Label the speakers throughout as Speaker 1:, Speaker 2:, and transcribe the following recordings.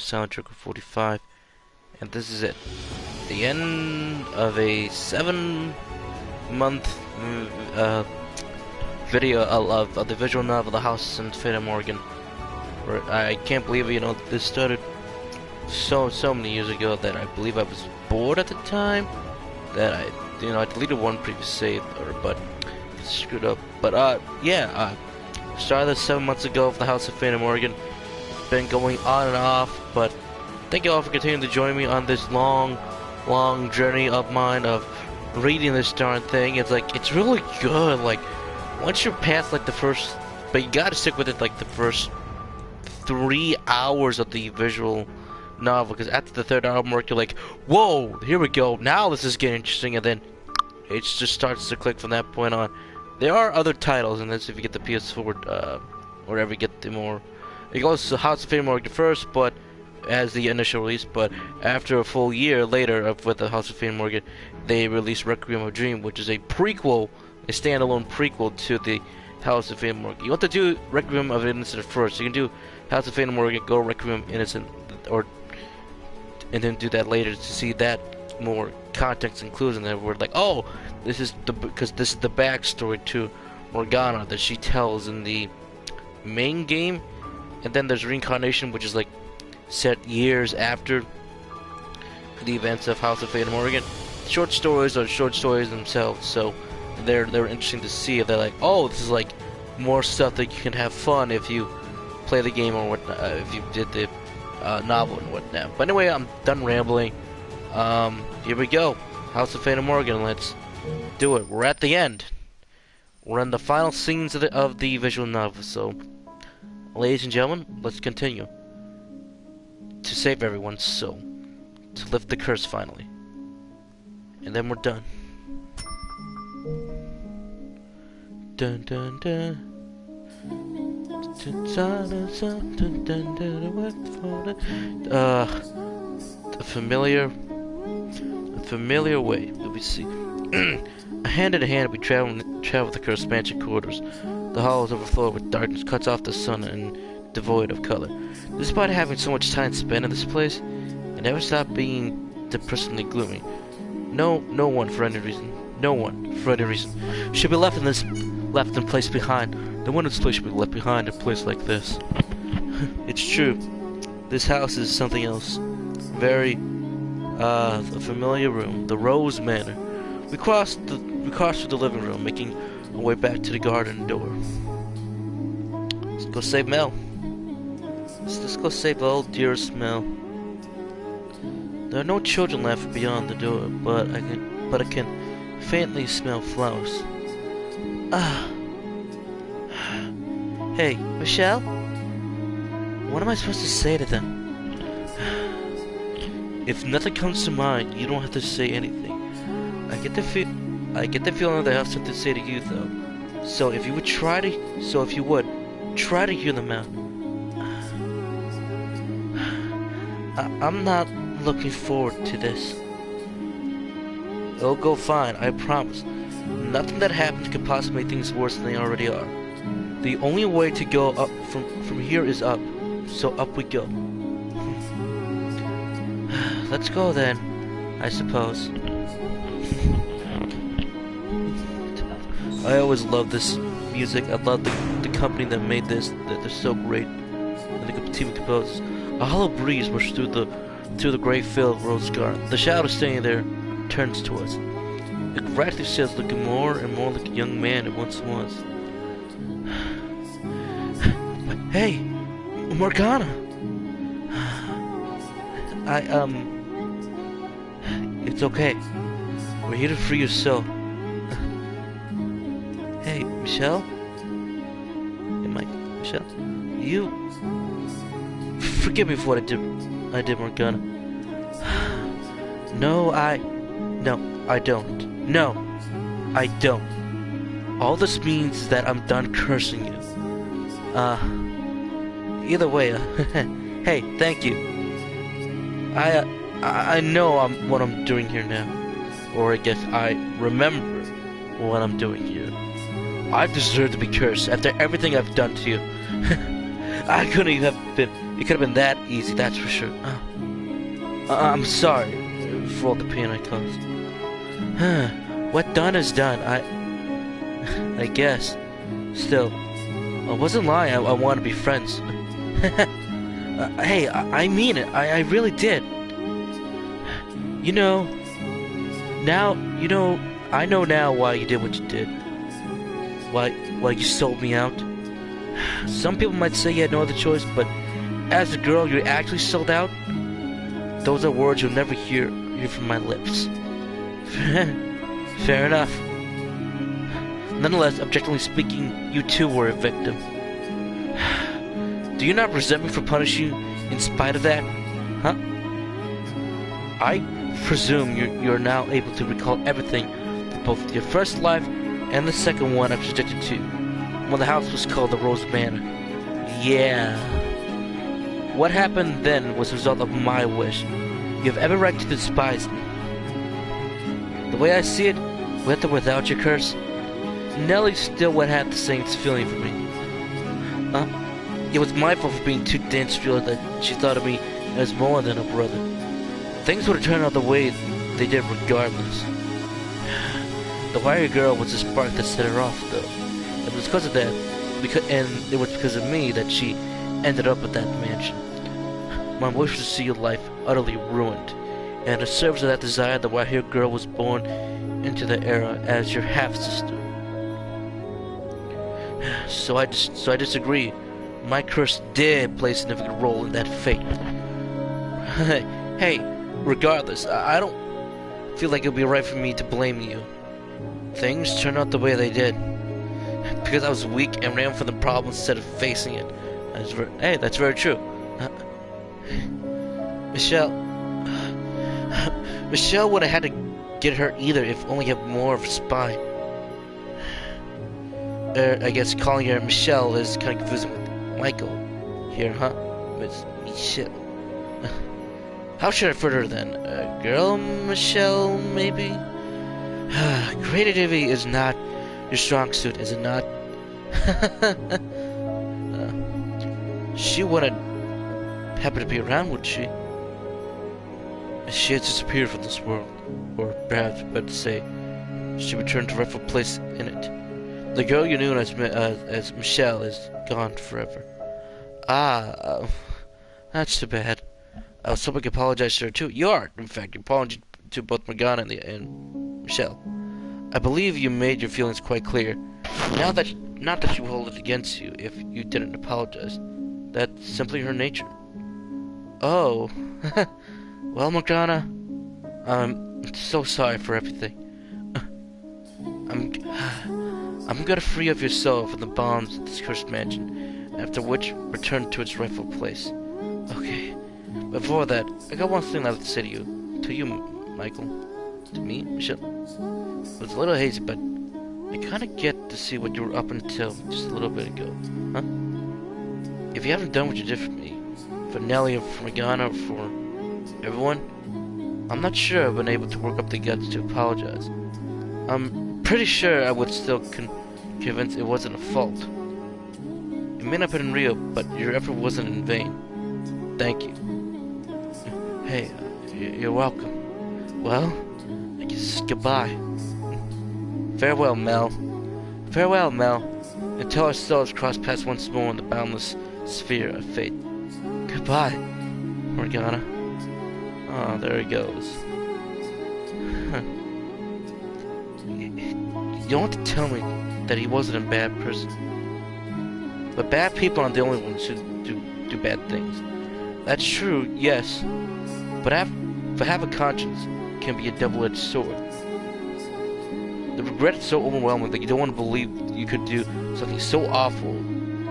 Speaker 1: with soundtrack of 45, and this is it. The end of a 7-month video of the visual novel The House in Fata Morgana. Where I can't believe, this started so many years ago that I believe I was bored at the time. That I deleted one previous save, but screwed up. But started this 7 months ago of The House of Fata Morgana. Been going on and off, but thank you all for continuing to join me on this long journey of mine of reading this darn thing. It's really good. Like, once you're past like the first, but you gotta stick with it like the first 3 hours of the visual novel, because after the 3rd hour mark you're like, whoa, here we go, now this is getting interesting, and then it just starts to click from that point on. There are other titles in this if you get the PS4, wherever you get the more. It goes to House of Fata Morgana first, but as the initial release, but after a full year later with the House of Fata Morgana, they released Requiem of a Dream, which is a prequel, a standalone prequel to the House of Fata Morgana. You want to do Requiem of Innocent first. You can do House of Fata Morgana, go Requiem of Innocent, and then do that later to see that more context includes, and then we're like, oh, this is the backstory to Morgana that she tells in the main game, and then there's Reincarnation, which is like set years after the events of House of Fata Morgana. Short stories are short stories themselves, so they're interesting to see. They're like, oh, this is like more stuff that you can have fun if you play the game or whatnot, if you did the novel and whatnot. But anyway, I'm done rambling. Here we go. House of Fata Morgana, let's do it. We're at the end. We're in the final scenes of the visual novel, so ladies and gentlemen, let's continue. To save everyone's soul. To lift the curse finally. And then we're done. Dun dun dun. A familiar way. Let me see. Hand in hand, we travel the cursed mansion corridors. The halls overflow with darkness, cuts off the sun, and devoid of color. Despite having so much time spent in this place, it never stopped being depressingly gloomy. No one for any reason should be left in place behind. No one in this place should be left behind in a place like this. It's true. This house is something else. A familiar room, the Rose Manor. We crossed through the living room, making our way back to the garden door. Let's go save Mel. Let's go save the old dearest Mel. There are no children left beyond the door, but I can faintly smell flowers. Hey, Michelle? What am I supposed to say to them? If nothing comes to mind, you don't have to say anything. I get the feeling that I have something to say to you, though. So if you would try to hear them out. I'm not looking forward to this. It'll go fine, I promise. Nothing that happens could possibly make things worse than they already are. The only way to go up from here is up, so up we go. Let's go then, I suppose. I always loved this music. I love the company that made this. They're so great. And the team of composers. A hollow breeze rushes through the gray field of rose garden. The shadow standing there turns to us. It gradually starts looking more and more like a young man it once was. Hey, Morgana. It's okay. We're here to free your soul. Hey, Michelle? Michelle? You... Forgive me for what I did, Morgana. No, I don't. No, I don't. All this means is that I'm done cursing you. Either way, hey, thank you. I know what I'm doing here now. Or I guess I remember what I'm doing here. I deserve to be cursed after everything I've done to you. I couldn't have been It could have been that easy, that's for sure. I'm sorry for all the pain I caused. What done is done. I guess. Still, I wasn't lying. I want to be friends. Hey, I mean it. I really did. You know, I know now why you did what you did. Why you sold me out. Some people might say you had no other choice, but as a girl, you're actually sold out. Those are words you'll never hear from my lips. Fair enough. Nonetheless, objectively speaking, you too were a victim. Do you not resent me for punishing you in spite of that? Huh? I presume you're now able to recall everything, both your first life and the second one I was addicted to, when the house was called the Rose Manor. Yeah. What happened then was a result of my wish. You have every right to despise me. The way I see it, with or without your curse, Nellie still would have the same feeling for me. It was my fault for being too dense to realize that she thought of me as more than a brother. Things would have turned out the way they did regardless. The wire girl was the spark that set her off, though. It was because of that, and it was because of me that she ended up at that mansion. My wish was to see your life utterly ruined, and in service of that desire, the white-haired girl was born into the era as your half-sister. So I disagree. My curse did play a significant role in that fate. Hey, regardless, I don't feel like it would be right for me to blame you. Things turned out the way they did because I was weak and ran from the problem instead of facing it. Hey, that's very true. Michelle would have had to get her either if only had more of a spine. I guess calling her Michelle is kind of confusing with Michael here, huh? Miss Michelle. How should I refer to her then? Girl Michelle, maybe? Creativity is not your strong suit, is it not? She wouldn't happen to be around, would she? She had disappeared from this world, or perhaps better to say, she returned to her rightful place in it. The girl you knew as Michelle is gone forever. That's too bad. I was hoping I could apologize to her too. You are, in fact, you apologized to both Morgana and Michelle. I believe you made your feelings quite clear. Not that you hold it against you if you didn't apologize. That's simply her nature. Oh. Well, Morgana, I'm so sorry for everything. I'm gonna free of yourself from the bonds of this cursed mansion, after which return to its rightful place. Okay. Before that, I got one thing left to say to you. To you, Michael. To me, Michelle. It was a little hazy, but I kinda get to see what you were up until just a little bit ago. Huh? If you haven't done what you did for me, for Nellie or for Morgana or for everyone, I'm not sure I've been able to work up the guts to apologize. I'm pretty sure I would still convinced it wasn't a fault. It may not have been real, but your effort wasn't in vain. Thank you. Hey, you're welcome. Well, I guess goodbye. Farewell, Mel. Farewell, Mel. Until our souls cross paths once more in the boundless sphere of fate. Goodbye, Morgana. Oh, there he goes. You don't have to tell me that he wasn't a bad person. But bad people aren't the only ones who do bad things. That's true, yes. But have a conscience can be a double-edged sword. The regret is so overwhelming that you don't want to believe you could do something so awful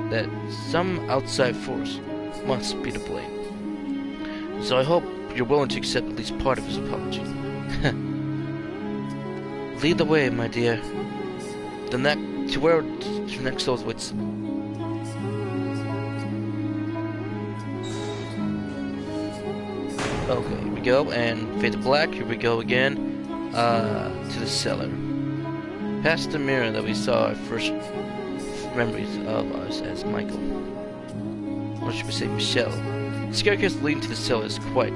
Speaker 1: that some outside force must be to blame. So I hope you're willing to accept at least part of his apology. Lead the way, my dear. To where your next soul's waits. Okay, here we go, and fade to black. Here we go again. To the cellar. Past the mirror that we saw our first memories of us as Michael. Or should we say Michelle? The staircase leading to the cell is quiet.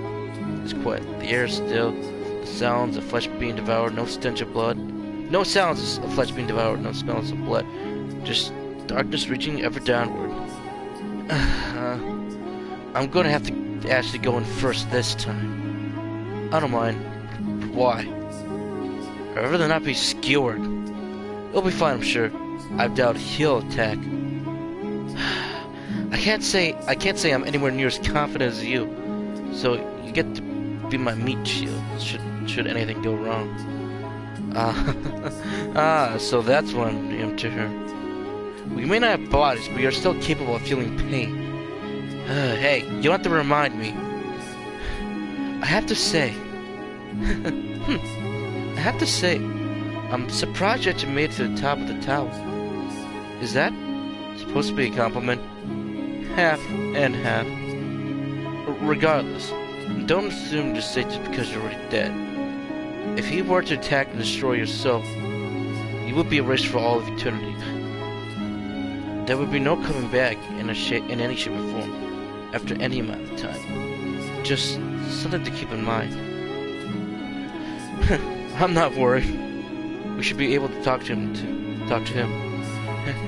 Speaker 1: The air is still. The sounds of flesh being devoured, no stench of blood. No sounds of flesh being devoured, no smells of blood. Just darkness reaching ever downward. I'm gonna have to actually go in first this time. I don't mind. Why? I'd rather not be skewered. It'll be fine, I'm sure. I doubt he'll attack. I can't say I'm anywhere near as confident as you. So you get to be my meat shield should anything go wrong. So that's what I'm doing to her. We may not have bodies, but we are still capable of feeling pain. Hey, you don't have to remind me. I have to say, I'm surprised that you made it to the top of the tower. Is that supposed to be a compliment? Half and half. Regardless, don't assume just say just because you're already dead. If he were to attack and destroy yourself, you would be erased for all of eternity. There would be no coming back in any shape or form after any amount of time. Just something to keep in mind. I'm not worried. We should be able to talk to him.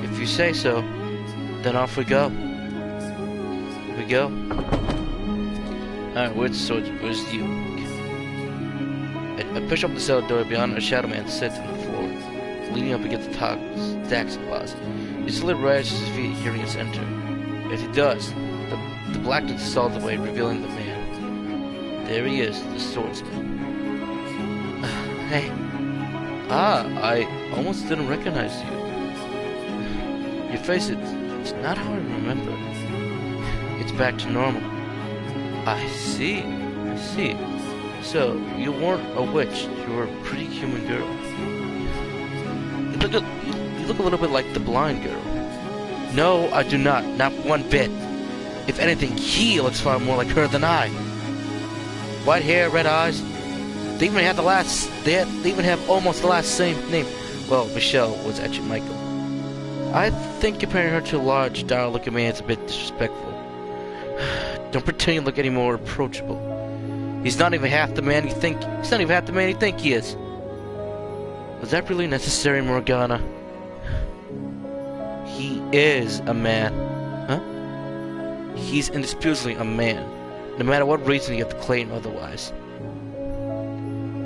Speaker 1: If you say so, then off we go. Alright, where's you? I push up the cell door beyond a shadow man sits on the floor, leaning up against the top stacks of closets. He slowly rises to his feet, hearing us enter. As he does, the blackness dissolves away, revealing the man. There he is, the swordsman. Hey. I almost didn't recognize you. Your face, it's not how I remember. It's back to normal. I see. So, you weren't a witch, you were a pretty human girl. You look a little bit like the blind girl. No, I do not one bit. If anything, he looks far more like her than I. White hair, red eyes. They even have almost the last same name. Well, Michelle was actually Michael. I think comparing her to a large, dour-looking man is a bit disrespectful. Don't pretend you look any more approachable. He's not even half the man you think. He is. Was that really necessary, Morgana? He is a man. Huh? He's indisputably a man. No matter what reason you have to claim otherwise.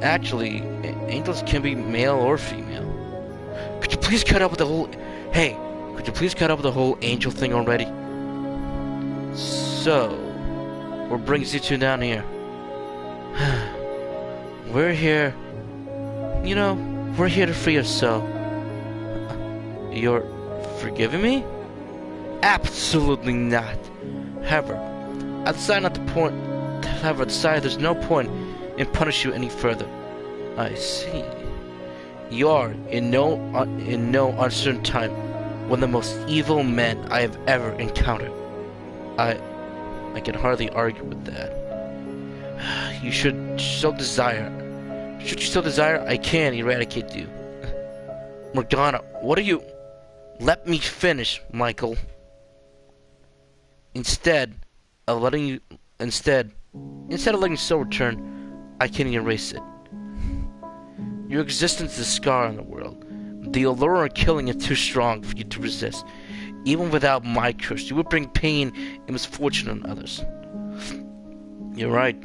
Speaker 1: Actually, angels can be male or female. Could you please cut up with the whole... Hey, could you please cut up with the whole angel thing already? So, what brings you two down here? We're here... You know, we're here to free yourself. You're forgiving me? Absolutely not. However, I decided there's no point in punishing you any further. I see. You are, in no uncertain time, one of the most evil men I have ever encountered. I can hardly argue with that. You should still desire. Should you still desire, I can eradicate you. Morgana, what are you... Let me finish, Michael. Instead of letting your soul return, I can erase it. Your existence is a scar on the world. The allure of killing is too strong for you to resist. Even without my curse, you would bring pain and misfortune on others. You're right.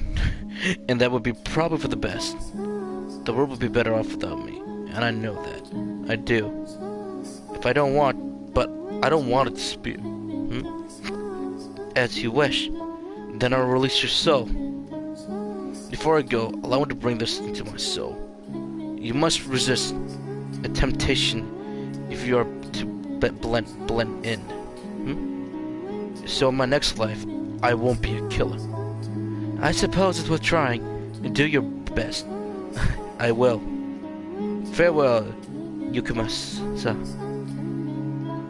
Speaker 1: And that would be probably for the best. The world would be better off without me. And I know that. I do. If I don't want it to speak. As you wish. Then I'll release your soul. Before I go, allow me to bring this into my soul. You must resist a temptation if you are to blend in. So in my next life, I won't be a killer. I suppose it's worth trying, and do your best. I will. Farewell, Yusuke.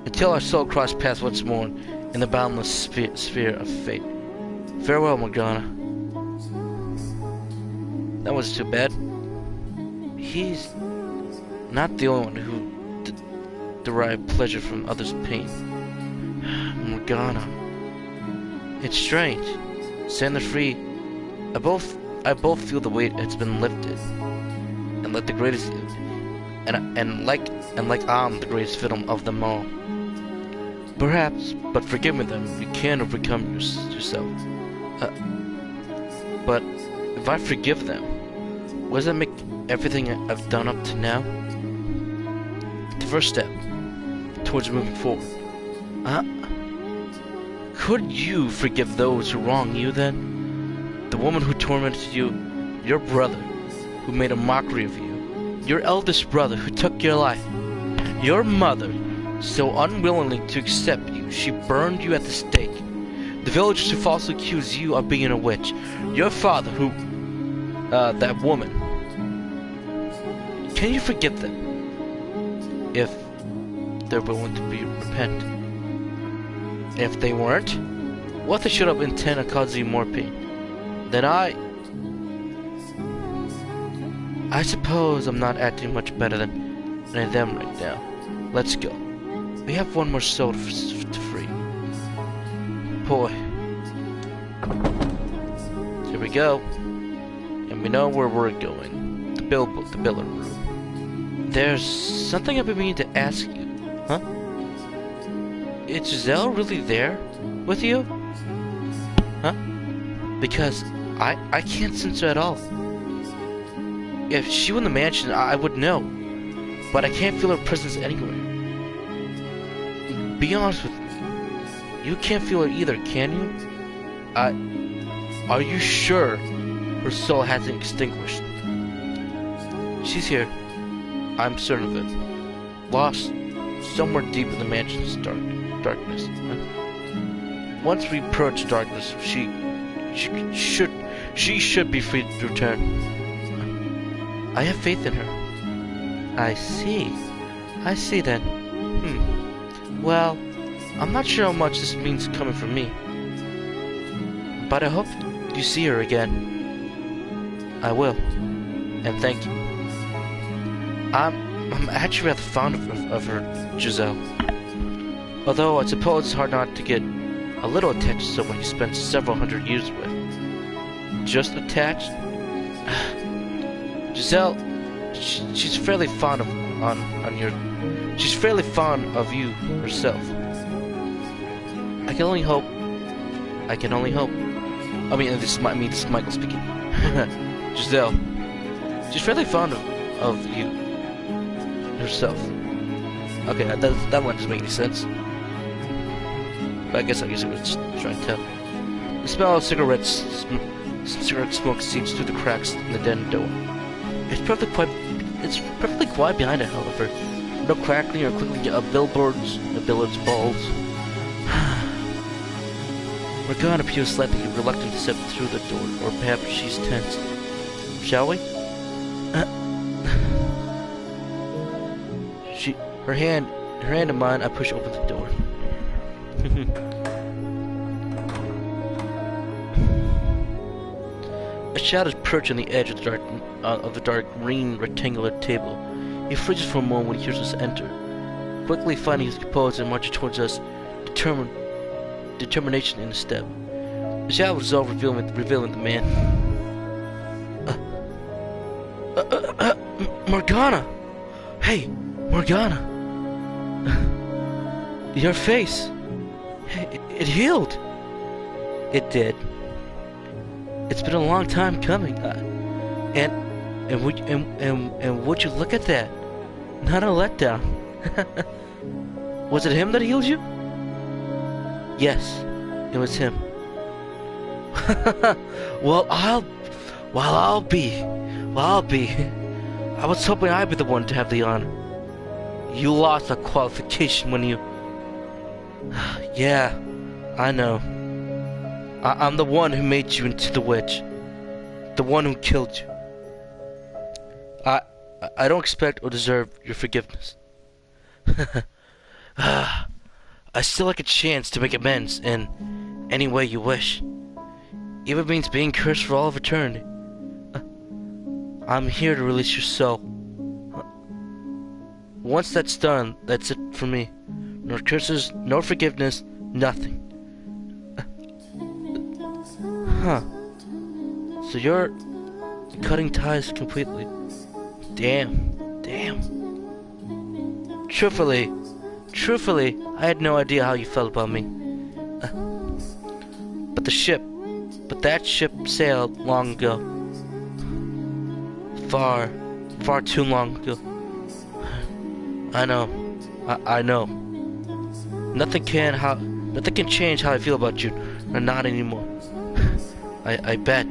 Speaker 1: Until our soul cross paths once more in the boundless sphere of fate. Farewell, Morgana. That was too bad. He's not the only one who derived pleasure from others' pain. Morgana. It's strange. Stand her free. I both feel the weight has been lifted, and like the greatest, and like I'm the greatest victim of them all. Perhaps, but forgiving them, you can overcome yourself. But if I forgive them, what does that make everything I've done up to now? The first step towards moving forward. Could you forgive those who wrong you then? The woman who tormented you, your brother who made a mockery of you, your eldest brother who took your life, your mother so unwillingly to accept you she burned you at the stake, the villagers who falsely accused you of being a witch, your father who, that woman. Can you forgive them if they're willing to repent? If they weren't, what they should have intended causing you more pain? Then I suppose I'm not acting much better than them right now. Let's go. We have one more soul to free. Boy. Here we go. And we know where we're going. The billiard room. There's something I've been meaning to ask you. Huh? Is Giselle really there with you? Huh? Because I can't sense her at all. If she were in the mansion, I would know. But I can't feel her presence anywhere. Be honest with me. You can't feel her either, can you? Are you sure her soul hasn't extinguished? She's here. I'm certain of it. Lost somewhere deep in the mansion's darkness. Once we approach darkness, she should be free to return. I have faith in her. I see then. Well, I'm not sure how much this means coming from me. But I hope you see her again. I will. And thank you. I'm actually rather fond of her, Giselle. Although I suppose it's hard not to get a little attached to someone you spent several hundred years with. Just attached? Giselle, she's fairly fond of she's fairly fond of you herself. I can only hope. I mean, this is Michael speaking. Giselle, she's fairly fond of you herself. Okay, that one doesn't make any sense. But I guess what I was trying to tell. The smell of cigarette smoke seeps through the cracks in the den door. It's perfectly quiet behind it, however. No crackling or clicking of billiards balls. Morgana appears slightly reluctant to step through the door, or perhaps she's tense. Shall we? Her hand in mine, I push open the door. A shadow perched on the edge of the dark green rectangular table. He freezes for a moment when he hears us enter. Quickly finding his composure and marching towards us, determination in his step. The shadow dissolves, revealing the man. Morgana! Hey, Morgana! Your face! It healed! It did. It's been a long time coming. And would you look at that? Not a letdown. Was it him that healed you? Yes, it was him. Well, I'll be. I was hoping I'd be the one to have the honor. You lost a qualification when you... Yeah, I know. I'm the one who made you into the witch. The one who killed you. I don't expect or deserve your forgiveness. I still like a chance to make amends in any way you wish. Even if it means being cursed for all of eternity. I'm here to release your soul. Once that's done, that's it for me. No curses, no forgiveness, nothing. Huh. So you're cutting ties completely. Damn. Truthfully, I had no idea how you felt about me. But that ship sailed long ago. Far too long ago. I know. I know. Nothing can change how I feel about you, or not anymore. I bet.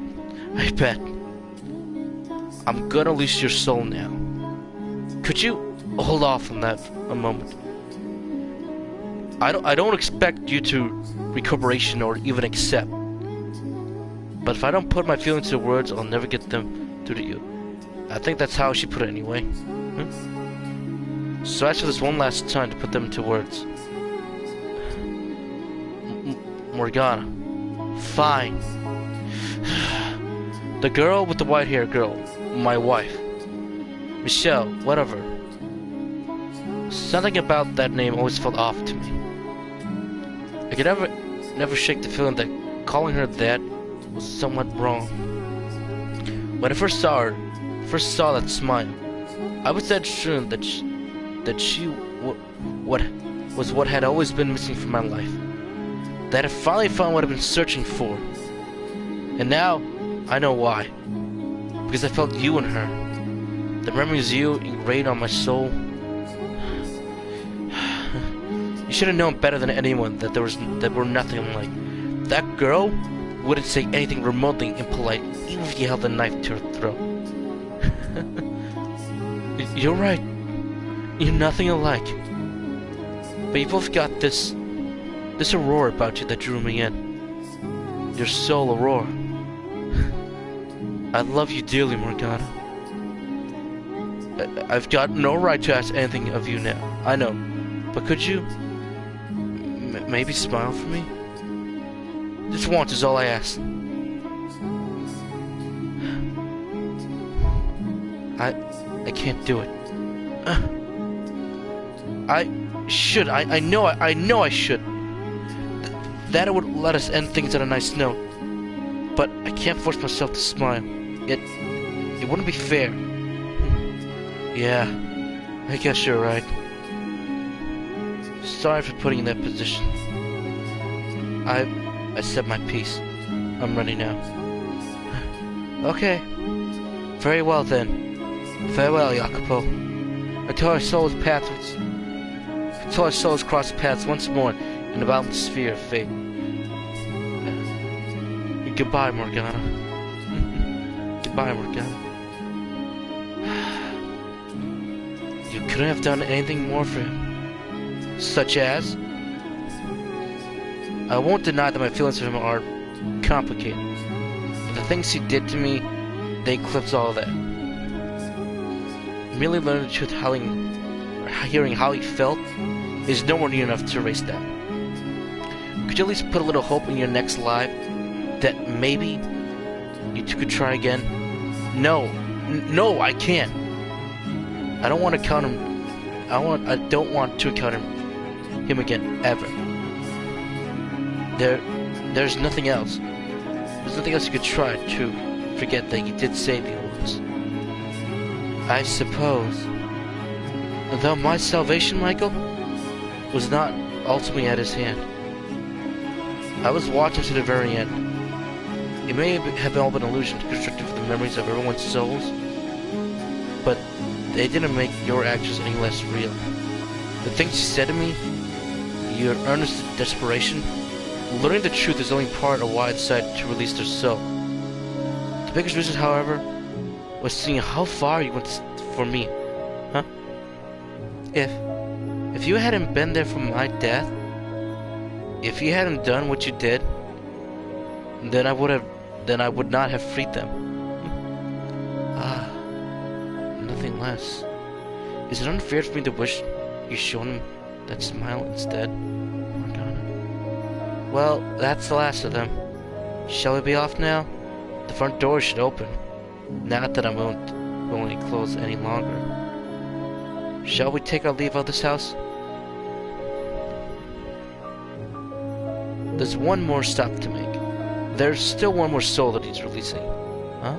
Speaker 1: I'm gonna lose your soul now. Could you hold off on that a moment? I don't expect you to recuperation or even accept. But if I don't put my feelings into words, I'll never get them through to you. I think that's how she put it anyway. So ask for this one last time to put them into words. Morgana. Fine. The girl with the white hair girl. My wife. Michelle, whatever. Something about that name always felt off to me. I could never shake the feeling that calling her that was somewhat wrong. When I first saw that smile, I was dead sure that she was what had always been missing from my life. That I finally found what I've been searching for. And now, I know why. Because I felt you in her. The memories of you ingrained on my soul. You should have known better than anyone that we're nothing alike. That girl wouldn't say anything remotely impolite, even if you held a knife to her throat. You're right. You're nothing alike. But you both got this aurora about you that drew me in. Your soul aurora. I love you dearly, Morgana. I've got no right to ask anything of you now. I know. But could you maybe smile for me? This once is all I ask. I can't do it. I should. I know I should. That would let us end things on a nice note. But I can't force myself to smile. It wouldn't be fair. Yeah, I guess you're right. Sorry for putting you in that position. I said my piece. I'm ready now. Okay. Very well then. Farewell, Jacopo. Until our souls cross paths once more in the boundless sphere of fate. Goodbye, Morgana. Goodbye, Morgana. You couldn't have done anything more for him. Such as? I won't deny that my feelings for him are complicated. But the things he did to me, they eclipse all of that. Merely learning the truth, hearing how he felt, is nowhere near enough to erase that. Could you at least put a little hope in your next life that maybe you two could try again? No, I can't. I don't want to count him. I don't want to encounter him again ever. There's nothing else. There's nothing else you could try to forget that you did say the words. I suppose. Though my salvation, Michael, was not ultimately at his hand. I was watching to the very end. It may have all been illusions constructed for the memories of everyone's souls, but they didn't make your actions any less real. The things you said to me, your earnest desperation, learning the truth is only part of why I decided to release their soul. The biggest reason, however, was seeing how far you went for me. Huh? If you hadn't been there for my death, if you hadn't done what you did, then I would not have freed them. Nothing less. Is it unfair for me to wish you shown him that smile instead, Morgana? Well, that's the last of them. Shall we be off now? The front door should open. Not that I won't close any longer. Shall we take our leave of this house? There's one more stop to make. there's still one more soul that he's releasing. Huh?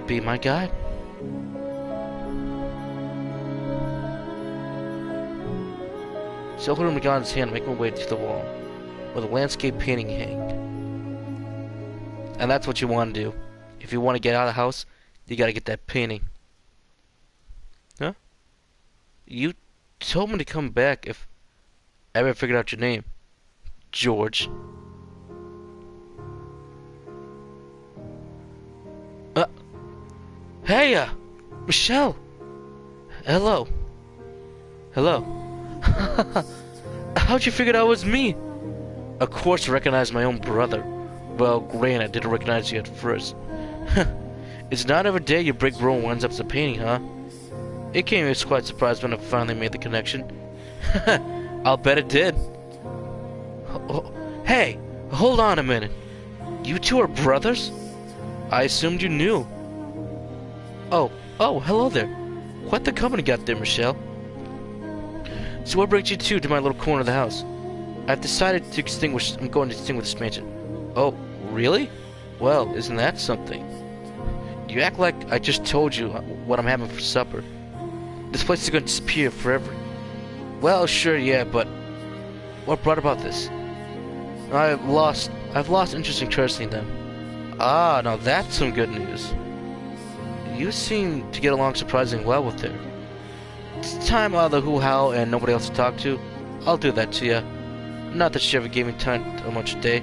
Speaker 1: Be my guide? So holding Morgana's hand, make my way to the wall, where the landscape painting hanged. And that's what you want to do. If you want to get out of the house, you gotta get that painting. Huh? You told me to come back if I ever figured out your name. George. Hey, Michelle. Hello. Hello. How'd you figure out it was me? Of course I recognized my own brother. Well, granted, I didn't recognize you at first. It's not every day your big bro winds up as a painting, huh? It came as quite surprised when I finally made the connection. I'll bet it did. Hey, hold on a minute. You two are brothers? I assumed you knew. Oh, hello there. Quite the company got there, Michelle. So what brings you two to my little corner of the house? I've decided to I'm going to extinguish this mansion. Oh, really? Well, isn't that something? You act like I just told you what I'm having for supper. This place is going to disappear forever. Well, sure, yeah, but what brought about this? I've lost interest in cursing them. Ah, now that's some good news. You seem to get along surprisingly well with her. It's time out of the hoo-how and nobody else to talk to. I'll do that to you. Not that she ever gave me time too much a day.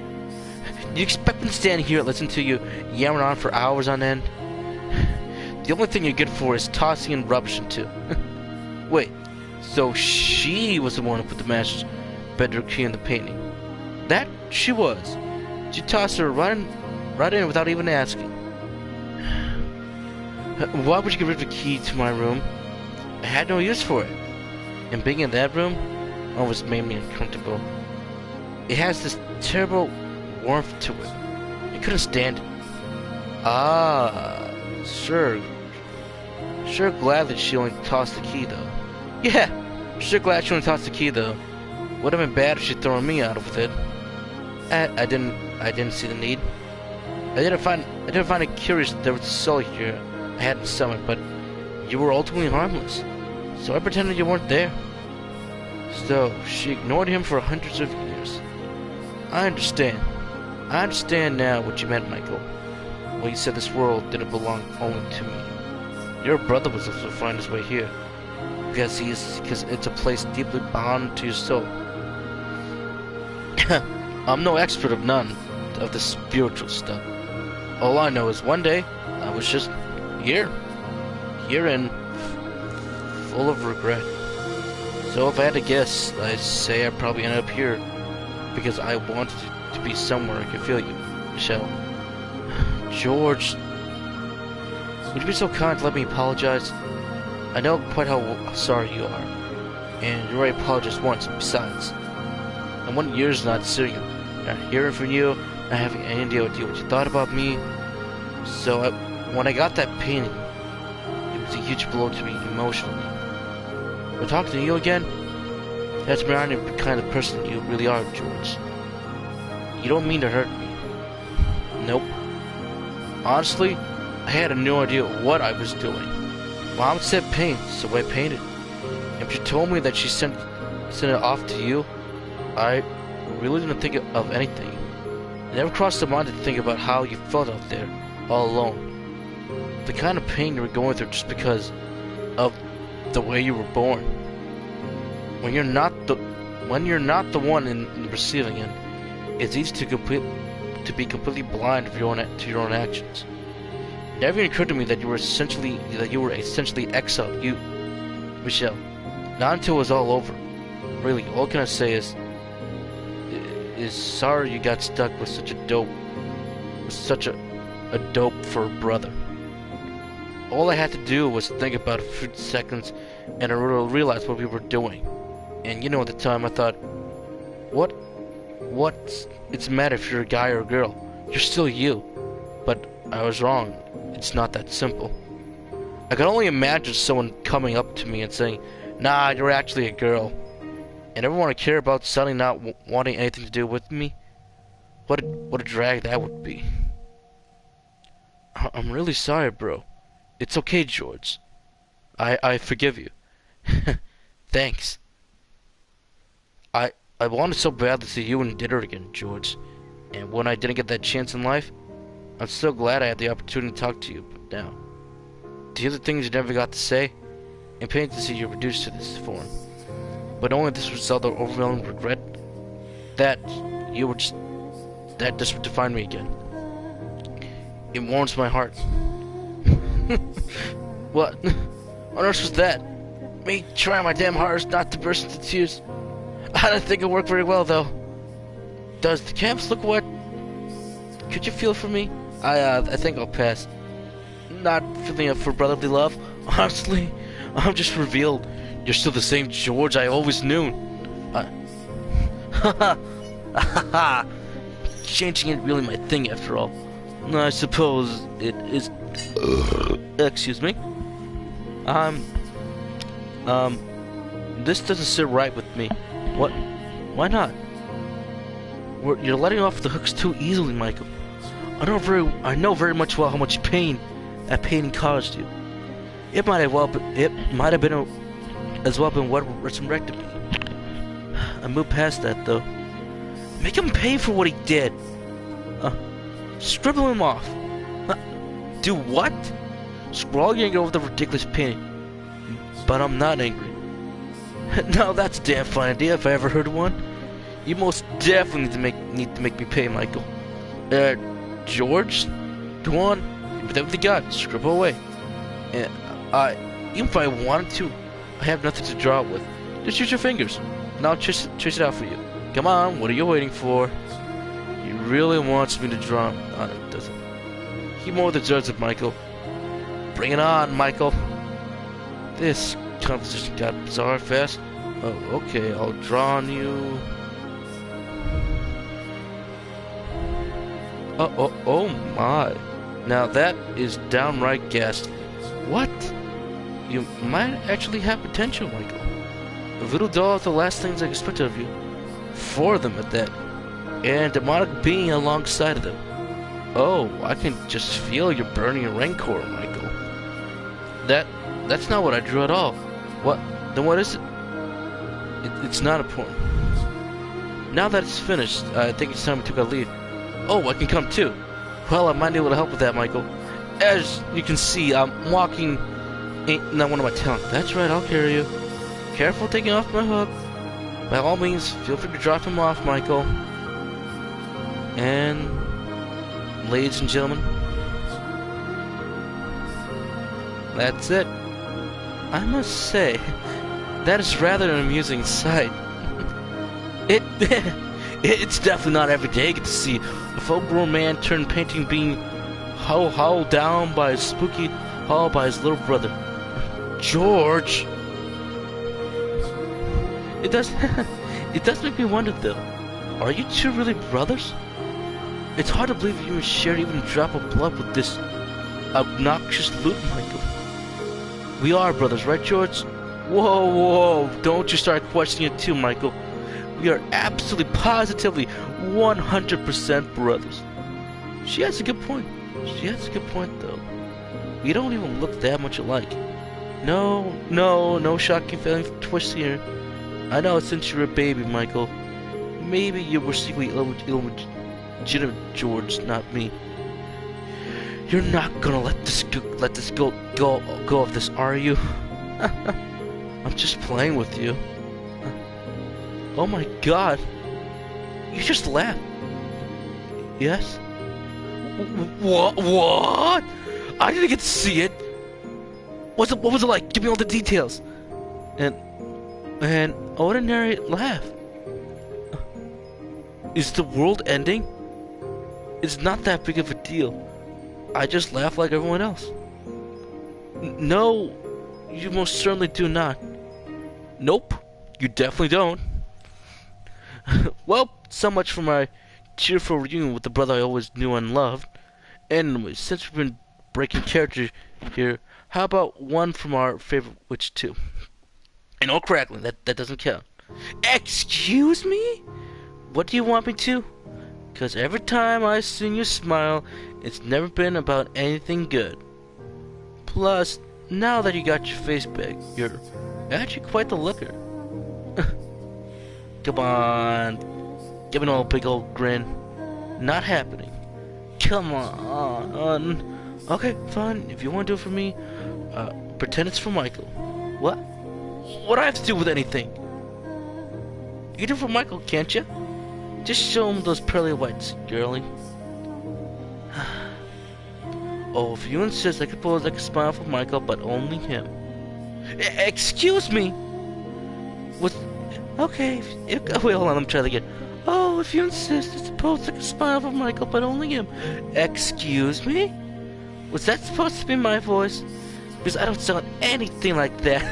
Speaker 1: You expect me to stand here and listen to you yammering on for hours on end? The only thing you're good for is tossing and rubbish into. Wait, so she was the one who put the master's bedroom key in the painting? That she was. You tossed her right in without even asking. Why would you get rid of the key to my room? I had no use for it. And being in that room always made me uncomfortable. It has this terrible warmth to it. I couldn't stand it. Ah, sure. Sure glad that she only tossed the key, though. Yeah, sure glad she only tossed the key, though. Would have been bad if she'd thrown me out with it. I didn't see the need. I didn't find it curious that there was a soul here I hadn't summoned, but you were ultimately harmless. So I pretended you weren't there. So she ignored him for hundreds of years. I understand. I understand now what you meant, Michael. When you said this world didn't belong only to me. Your brother was able to find his way here. Because it's a place deeply bound to your soul. I'm no expert of none of the spiritual stuff. All I know is one day I was just here and full of regret. So if I had to guess, I'd say I probably ended up here because I wanted to be somewhere I could feel you, Michelle. George, would you be so kind to let me apologize? I know quite how sorry you are, and you already apologized once besides. And 1 year's not seeing you, not hearing from you, not having any idea what you thought about me. So when I got that painting, it was a huge blow to me emotionally. But talking to you again, that's beyond the kind of person you really are, George. You don't mean to hurt me. Nope. Honestly, I had no idea what I was doing. Mom said paint, so I painted. If she told me that she sent it off to you, I really didn't think of anything. It never crossed my mind to think about how you felt out there, all alone. The kind of pain you were going through just because of the way you were born. When you're not the one in the receiving end, it's easy to be completely blind to your own actions. It never even occurred to me that you were essentially exiled. You, Michelle. Not until it was all over. Really, all can I say is sorry you got stuck with such a dope for a brother. All I had to do was think about it for a few seconds, and I realized what we were doing. And you know, at the time I thought, what's it's matter if you're a guy or a girl? You're still you. But I was wrong. It's not that simple. I could only imagine someone coming up to me and saying, "Nah, you're actually a girl," and everyone I care about suddenly not wanting anything to do with me. what a drag that would be. I'm really sorry, bro. It's okay, George. I forgive you. Thanks. I wanted so bad to see you in dinner again, George. And when I didn't get that chance in life, I'm so glad I had the opportunity to talk to you. But now, to hear the things you never got to say, and pain to see you reduced to this form. But only this result of overwhelming regret that you were just that this would define me again. It warms my heart. What on earth was that? Me trying my damn hardest not to burst into tears. I don't think it worked very well, though. Does the camps look wet? Could you feel for me? I think I'll pass. Not feeling up for brotherly love. Honestly, I'm just revealed. You're still the same George I always knew. Changing ain't really my thing after all. I suppose it is. Excuse me. This doesn't sit right with me. What? Why not? You're letting off the hooks too easily, Michael. I know very much well how much pain that painting caused you. It might have been as well been what resurrected me. I moved past that though. Make him pay for what he did. Scribble him off. Do what? Scrawl your anger over the ridiculous painting. But I'm not angry. Now that's a damn fine idea if I ever heard one. You most definitely need to make me pay, Michael. George? Go on. With everything you got, scribble away. And even if I wanted to, I have nothing to draw it with. Just use your fingers, and I'll trace it out for you. Come on, what are you waiting for? He really wants me to draw him. Oh, no, he doesn't. He more deserves it, Michael. Bring it on, Michael. This conversation got bizarre fast. Oh, okay, I'll draw on you. Oh my. Now that is downright ghastly. What? You might actually have potential, Michael. A little doll is the last things I expected of you. 4 of them at that. And a demonic being alongside of them. Oh, I can just feel your burning rancor, Michael. That's not what I drew at all. What? Then what is it? It's not important. Now that it's finished, I think it's time we took our leave. Oh, I can come too. Well, I might be able to help with that, Michael. As you can see, I'm walking ain't not one of my talents. That's right, I'll carry you. Careful taking off my hook. By all means, feel free to drop him off, Michael. And, ladies and gentlemen, that's it. I must say, that is rather an amusing sight. It's definitely not every day you get to see a full-grown man turn painting being hauled down by his spooky haul by his little brother. George! It does make me wonder though, are you two really brothers? It's hard to believe you shared even a drop of blood with this obnoxious loot, Michael. We are brothers, right, George? Whoa, don't you start questioning it too, Michael. We are absolutely, positively, 100% brothers. She has a good point. She has a good point, though. We don't even look that much alike. No shocking feeling twists here. I know since you were a baby, Michael. Maybe you were secretly illegitimate, George, not me. You're not gonna let this go of this, are you? I'm just playing with you. Oh my God! You just laughed. Yes? What? I didn't get to see it. What was it like? Give me all the details. An ordinary laugh. Is the world ending? It's not that big of a deal. I just laugh like everyone else. No, you most certainly do not. Nope, you definitely don't. Well, so much for my cheerful reunion with the brother I always knew and loved. Anyway, since we've been breaking character here, how about one from our favorite witch too? And all crackling, that doesn't count. Excuse me? What do you want me to? 'Cause every time I've seen you smile, it's never been about anything good. Plus, now that you got your face back, you're actually quite the looker. Come on. Give me an old big old grin. Not happening. Come on. Okay, fine. If you want to do it for me, pretend it's for Michael. What? What do I have to do with anything? You can do it for Michael, can't you? Just show him those pearly whites, girlie. Oh, if you insist, I could pose like a smile for Michael, but only him. Excuse me? What's... Okay, wait, hold on, let me try that again. Oh, if you insist, it's supposed to like a smile for Michael, but only him. Excuse me? Was that supposed to be my voice? Because I don't sound anything like that.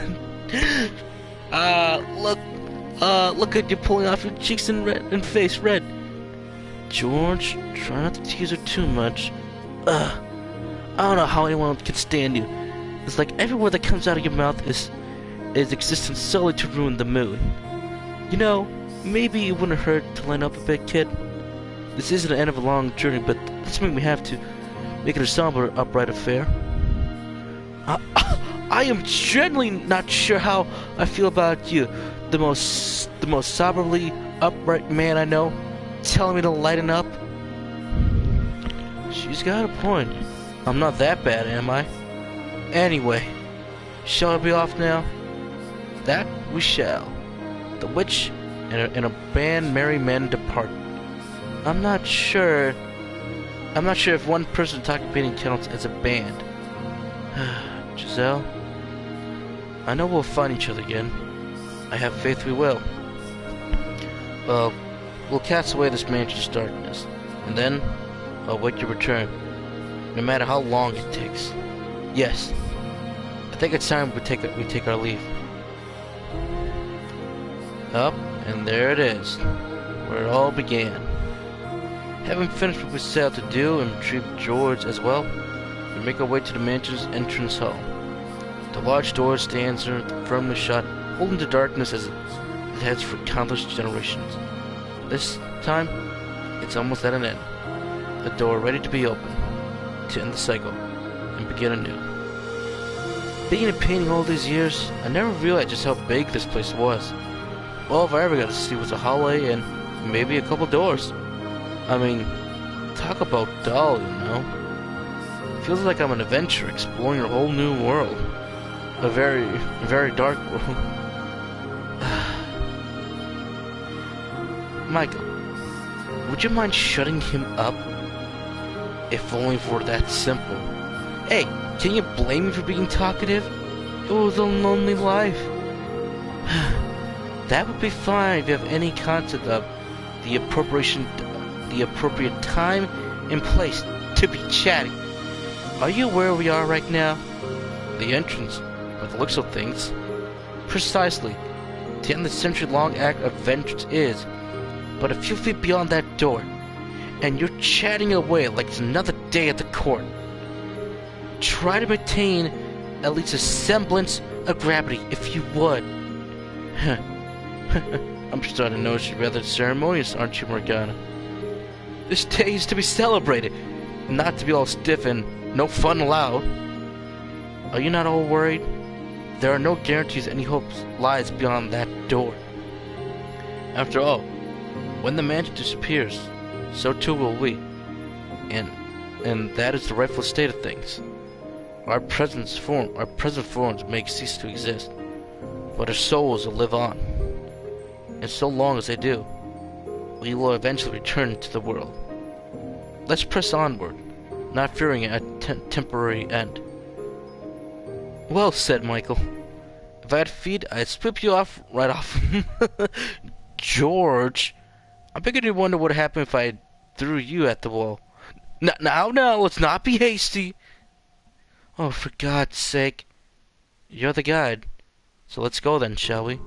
Speaker 1: Look at you pulling off your cheeks and face red. George, try not to tease her too much. I don't know how anyone can stand you. It's like every word that comes out of your mouth is existence solely to ruin the mood. You know, maybe it wouldn't hurt to line up a bit, kid. This isn't the end of a long journey, but let's make me have to make it a somber, upright affair. I am genuinely not sure how I feel about you, the most soberly upright man I know, telling me to lighten up. She's got a point. I'm not that bad, am I? Anyway, shall I be off now? That we shall. The witch and a band merry men depart. I'm not sure if one person talking painting counts as a band. Giselle, I know we'll find each other again. I have faith we will. We'll cast away this mansion's darkness, and then I'll wait your return, no matter how long it takes. Yes, I think it's time we take our leave. Up, and there it is, where it all began. Having finished what we set out to do and retrieved George as well, we make our way to the mansion's entrance hall. The large door stands there, firmly shut, holding the darkness as it has for countless generations. This time, it's almost at an end. The door ready to be opened, to end the cycle, and begin anew. Being a painting all these years, I never realized just how big this place was. All I ever got to see was a hallway and maybe a couple doors. I mean, talk about dull, you know? Feels like I'm an adventurer exploring a whole new world. A very, very dark world. Michael, would you mind shutting him up? If only for that simple. Hey, can you blame me for being talkative? It was a lonely life. That would be fine if you have any concept of the appropriate time and place to be chatty. Are you where we are right now? The entrance, by the looks of things. Precisely. To end the century-long act of vengeance is but a few feet beyond that door, and you're chatting away like it's another day at the court. Try to maintain at least a semblance of gravity, if you would. I'm starting to notice you're rather ceremonious, aren't you, Morgana? This day is to be celebrated, not to be all stiff and no fun allowed. Are you not all worried? There are no guarantees any hope lies beyond that door. After all, when the mansion disappears, so too will we. And that is the rightful state of things. Our present forms may cease to exist, but our souls will live on. And so long as they do, we will eventually return to the world. Let's press onward, not fearing a temporary end. Well said, Michael. If I had feet, I'd split you off right off. George, I'm beginning to wonder what happened if I threw you at the wall. Now, let's not be hasty. Oh, for God's sake. You're the guide. So let's go then, shall we?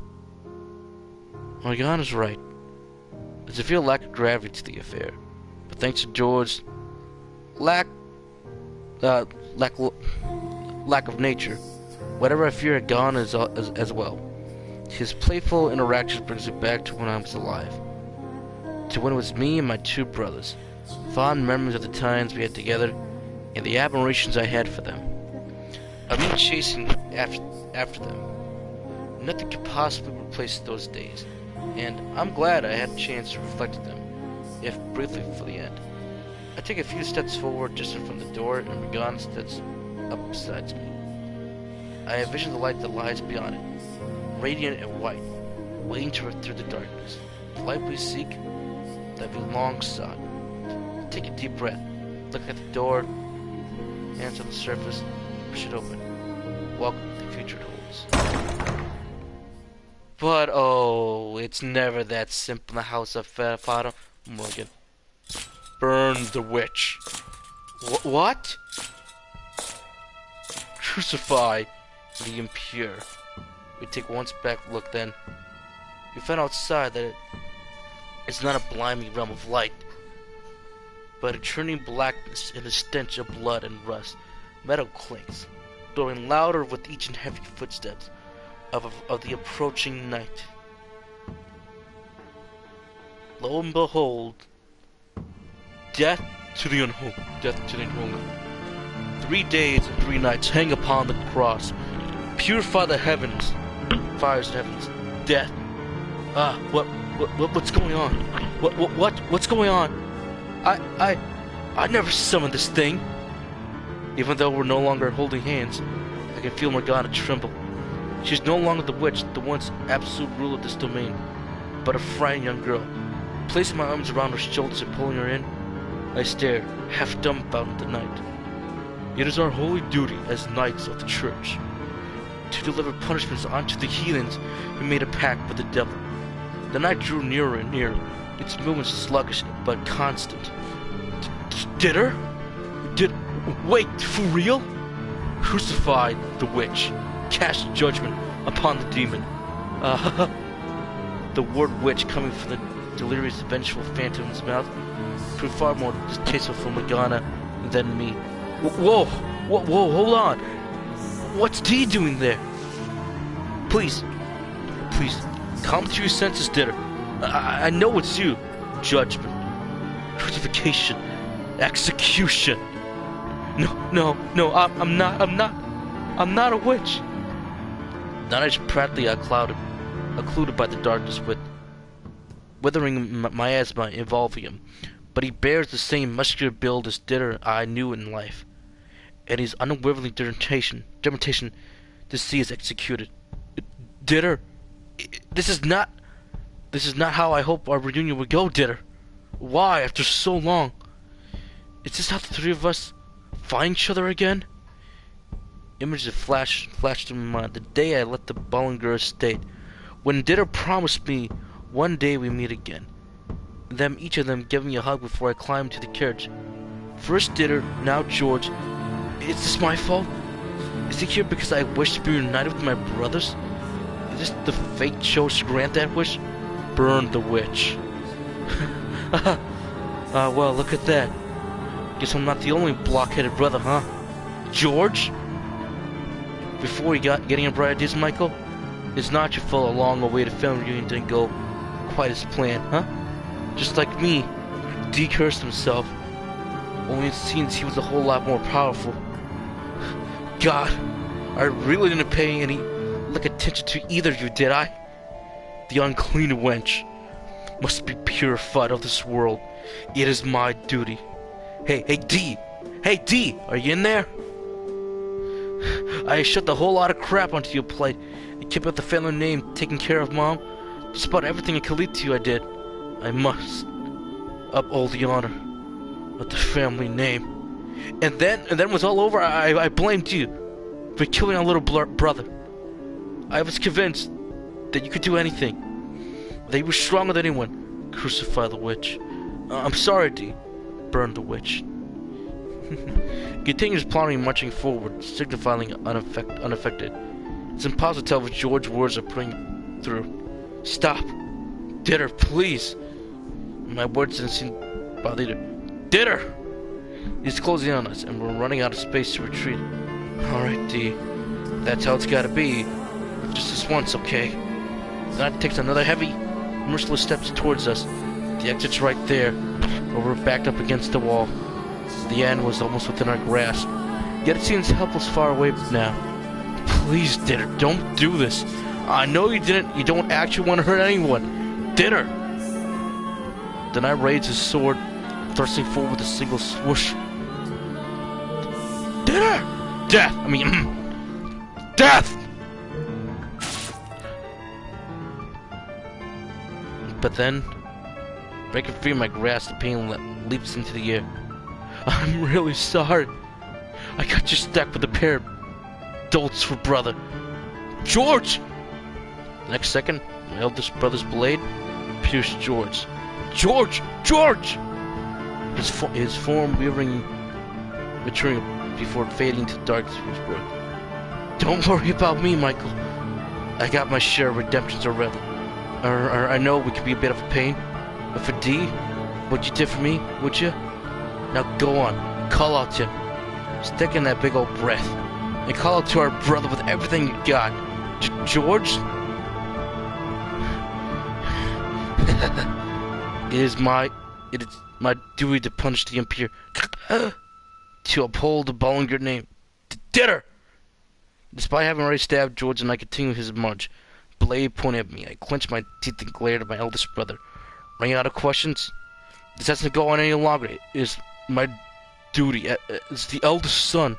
Speaker 1: Morgana's right. There's a real lack of gravity to the affair. But thanks to George's lack of nature, whatever I fear had gone as well. His playful interactions brings me back to when I was alive. to when it was me and my two brothers. Fond memories of the times we had together and the admirations I had for them. I've been chasing after them. Nothing could possibly replace those days, and I'm glad I had a chance to reflect on them, if briefly for the end. I take a few steps forward just in front of the door, and Morgana steps up beside me. I envision the light that lies beyond it, radiant and white, waiting to rip through the darkness. The light we seek, that we long sought. Take a deep breath, look at the door, hands on the surface, push it open. Welcome to the future holds. But oh, it's never that simple in the House of Fata Morgana. Burn the witch. What? Crucify the impure. We take one back look then. We find outside that it's not a blinding realm of light, but a churning blackness and a stench of blood and rust. Metal clinks, growing louder with each and heavy footsteps of the approaching night. Lo and behold, death to the unholy, death to the unholy. 3 days and 3 nights hang upon the cross. Purify the heavens, fires the heavens. Death. What's going on? What's going on? I never summoned this thing. Even though we're no longer holding hands, I can feel Morgana tremble. She's no longer the witch, the once absolute ruler of this domain, but a frightened young girl. Placing my arms around her shoulders and pulling her in, I stared, half dumbfounded at the night. It is our holy duty as knights of the church to deliver punishments unto the heathens who made a pact with the devil. The night drew nearer and nearer, its movements sluggish but constant. Did her? Wait, for real? Crucify the witch. Cast judgment upon the demon. The word witch coming from the delirious, vengeful phantom's mouth proved far more distasteful for Morgana than me. Whoa, hold on. What's Dee doing there? Please, come to your senses, Ditter. I know it's you. Judgment, crucifixion, execution. No, I'm not a witch. Then I just practically occluded by the darkness with withering miasma involving him. But he bears the same muscular build as Ditter I knew in life, and his unwavering determination to see us executed. Ditter, this is not how I hope our reunion would go, Ditter. Why, after so long? Is this how the three of us find each other again? Images flashed in my mind the day I left the Bollinger estate, when Ditter promised me one day we meet again. Each of them giving me a hug before I climbed into the carriage. First Ditter, now George. Is this my fault? Is he here because I wish to be reunited with my brothers? Is this the fate chose to grant that wish? Burn the witch. Well, look at that. Guess I'm not the only blockheaded brother, huh? George? Before you got getting a bright ideas, Michael? It's not your fault a long awaited family reunion didn't go quite as planned, huh? Just like me, Dee cursed himself. Only it seems he was a whole lot more powerful. God, I really didn't pay any attention to either of you, did I? The unclean wench must be purified of this world. It is my duty. Hey, Dee! Hey, Dee! Are you in there? I shut the whole lot of crap onto your plate and kept up the family name, taking care of Mom. Just about everything I could lead to you, I did. I must uphold the honor of the family name. And then when it was all over, I blamed you for killing our little brother. I was convinced that you could do anything, that you were stronger than anyone. Crucify the witch. I'm sorry, Dee. Burn the witch. Continues plowing, marching forward, signifying unaffected. It's impossible to tell if George's words are putting through. Stop. Ditter, please. My words didn't seem to bother either. Ditter! He's closing in on us, and we're running out of space to retreat. Alright, Dee. That's how it's gotta be. Just this once, okay? That takes another heavy, merciless steps towards us. The exit's right there, but we're backed up against the wall. The end was almost within our grasp, yet it seems helpless far away now. Please, Dinner, don't do this. I know you don't actually want to hurt anyone. Dinner! Then I raised his sword, thrusting forward with a single swoosh. Dinner! Death! Death! But then, breaking free of my grasp, the pain leaps into the air. I'm really sorry. I got you stuck with a pair of dolts for brother. George! The next second, my eldest brother's blade pierced George. George! George! His form maturing before fading into dark through his work. Don't worry about me, Michael. I got my share of redemptions already. I know we could be a bit of a pain, but for D, what you did for me, would you? Now go on, call out to him. Stick in that big old breath, and call out to our brother with everything you got. George? It is my duty to punish the impure, to uphold the Bollinger name. Dinner! Despite having already stabbed George and I continued his march, blade pointed at me. I clenched my teeth and glared at my eldest brother. Running out of questions? This hasn't go on any longer. It is my duty as the eldest son.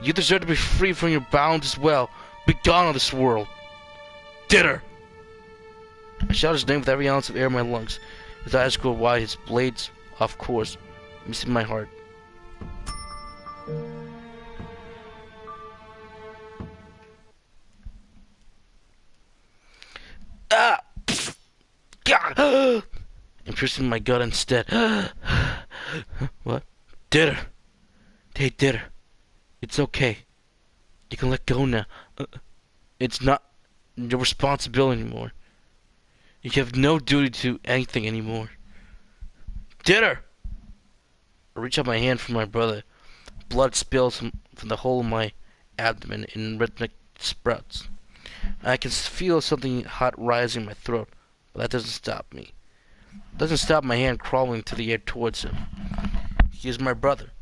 Speaker 1: You deserve to be free from your bounds as well. Be gone of this world. Dinner! I shouted his name with every ounce of air in my lungs. His eyes grew wide, his blades off course, missing my heart. Ah! God! And piercing my gut instead. What? Dinner! Hey, Dinner. It's okay. You can let go now. It's not your responsibility anymore. You have no duty to anything anymore. Dinner! I reach out my hand for my brother. Blood spills from the hole in my abdomen in rhythmic sprouts. I can feel something hot rising in my throat, but that doesn't stop me. It doesn't stop my hand crawling to the air towards him. He is my brother.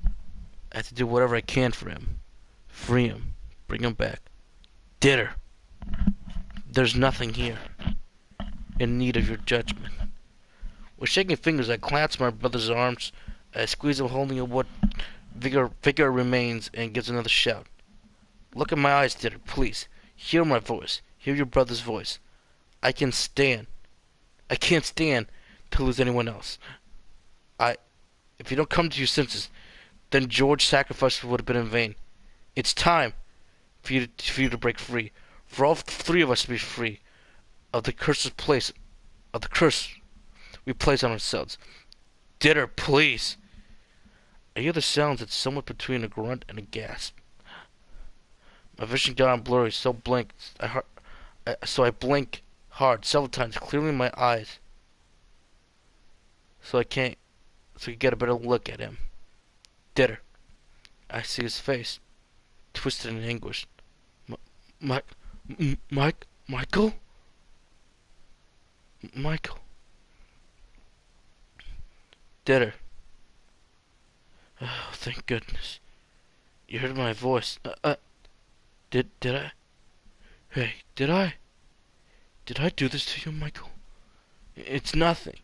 Speaker 1: I have to do whatever I can for him. Free him. Bring him back. Dinner! There's nothing here in need of your judgment. With shaking fingers, I clasp my brother's arms. I squeeze him, holding what vigor remains, and gives another shout. Look in my eyes, Dinner, please. Hear my voice. Hear your brother's voice. I can't stand to lose anyone else. If you don't come to your senses, then George's sacrifice would have been in vain. It's time for you to break free. For all three of us to be free of the curse we place on ourselves. Dinner, please. I hear the sounds that's somewhat between a grunt and a gasp. My vision got on blurry, so I blink hard several times, clearing my eyes, so I can get a better look at him. Dinner. I see his face, twisted in anguish. Michael? Michael. Dinner. Oh, thank goodness. You heard my voice. Did I? Hey, did I do this to you, Michael? It's nothing.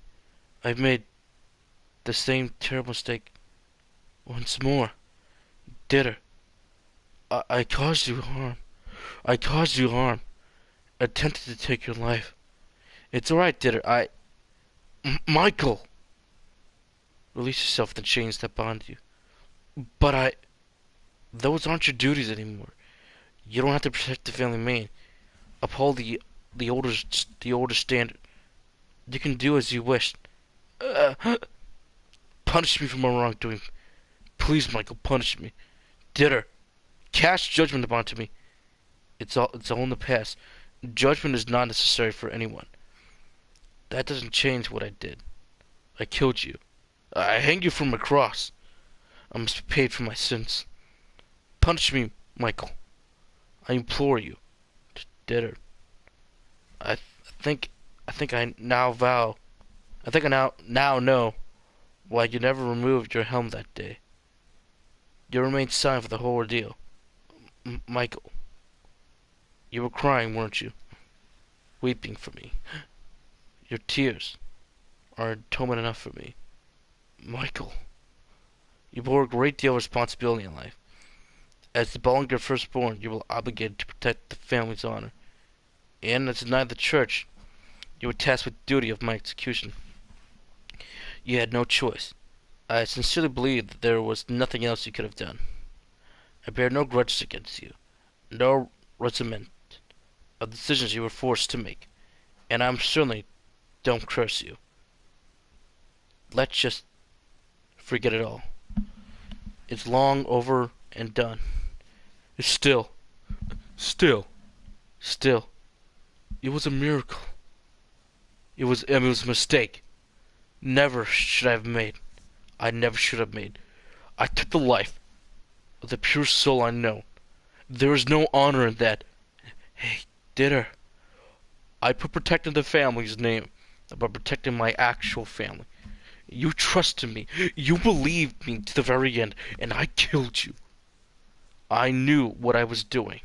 Speaker 1: I've made the same terrible mistake once more. Dinner. I caused you harm. Attempted to take your life. It's alright, Dinner. Michael! Release yourself from the chains that bond you. But those aren't your duties anymore. You don't have to protect the family man. Uphold the older standard. You can do as you wish. Punish me for my wrongdoing. Please, Michael, punish me. Dinner. Cast judgment upon me. It's all in the past. Judgment is not necessary for anyone. That doesn't change what I did. I killed you. I hanged you from a cross. I must be paid for my sins. Punish me, Michael. I implore you. Dinner. I think I now vow I think I now know why you never removed your helm that day. You remained silent for the whole ordeal. Michael, you were crying, weren't you? Weeping for me. Your tears are atonement enough for me. Michael, you bore a great deal of responsibility in life. As the Bollinger firstborn, you were obligated to protect the family's honor. And as a knight of the church, you were tasked with the duty of my execution. You had no choice. I sincerely believe that there was nothing else you could have done. I bear no grudges against you, no resentment of the decisions you were forced to make, and I certainly don't curse you. Let's just forget it all. It's long over and done. Still, still, it was a miracle. It was a mistake. Never should I have made. I never should have made. I took the life of the pure soul I know. There is no honor in that. Hey, Ditter. I put protecting the family's name above protecting my actual family. You trusted me. You believed me to the very end, and I killed you. I knew what I was doing.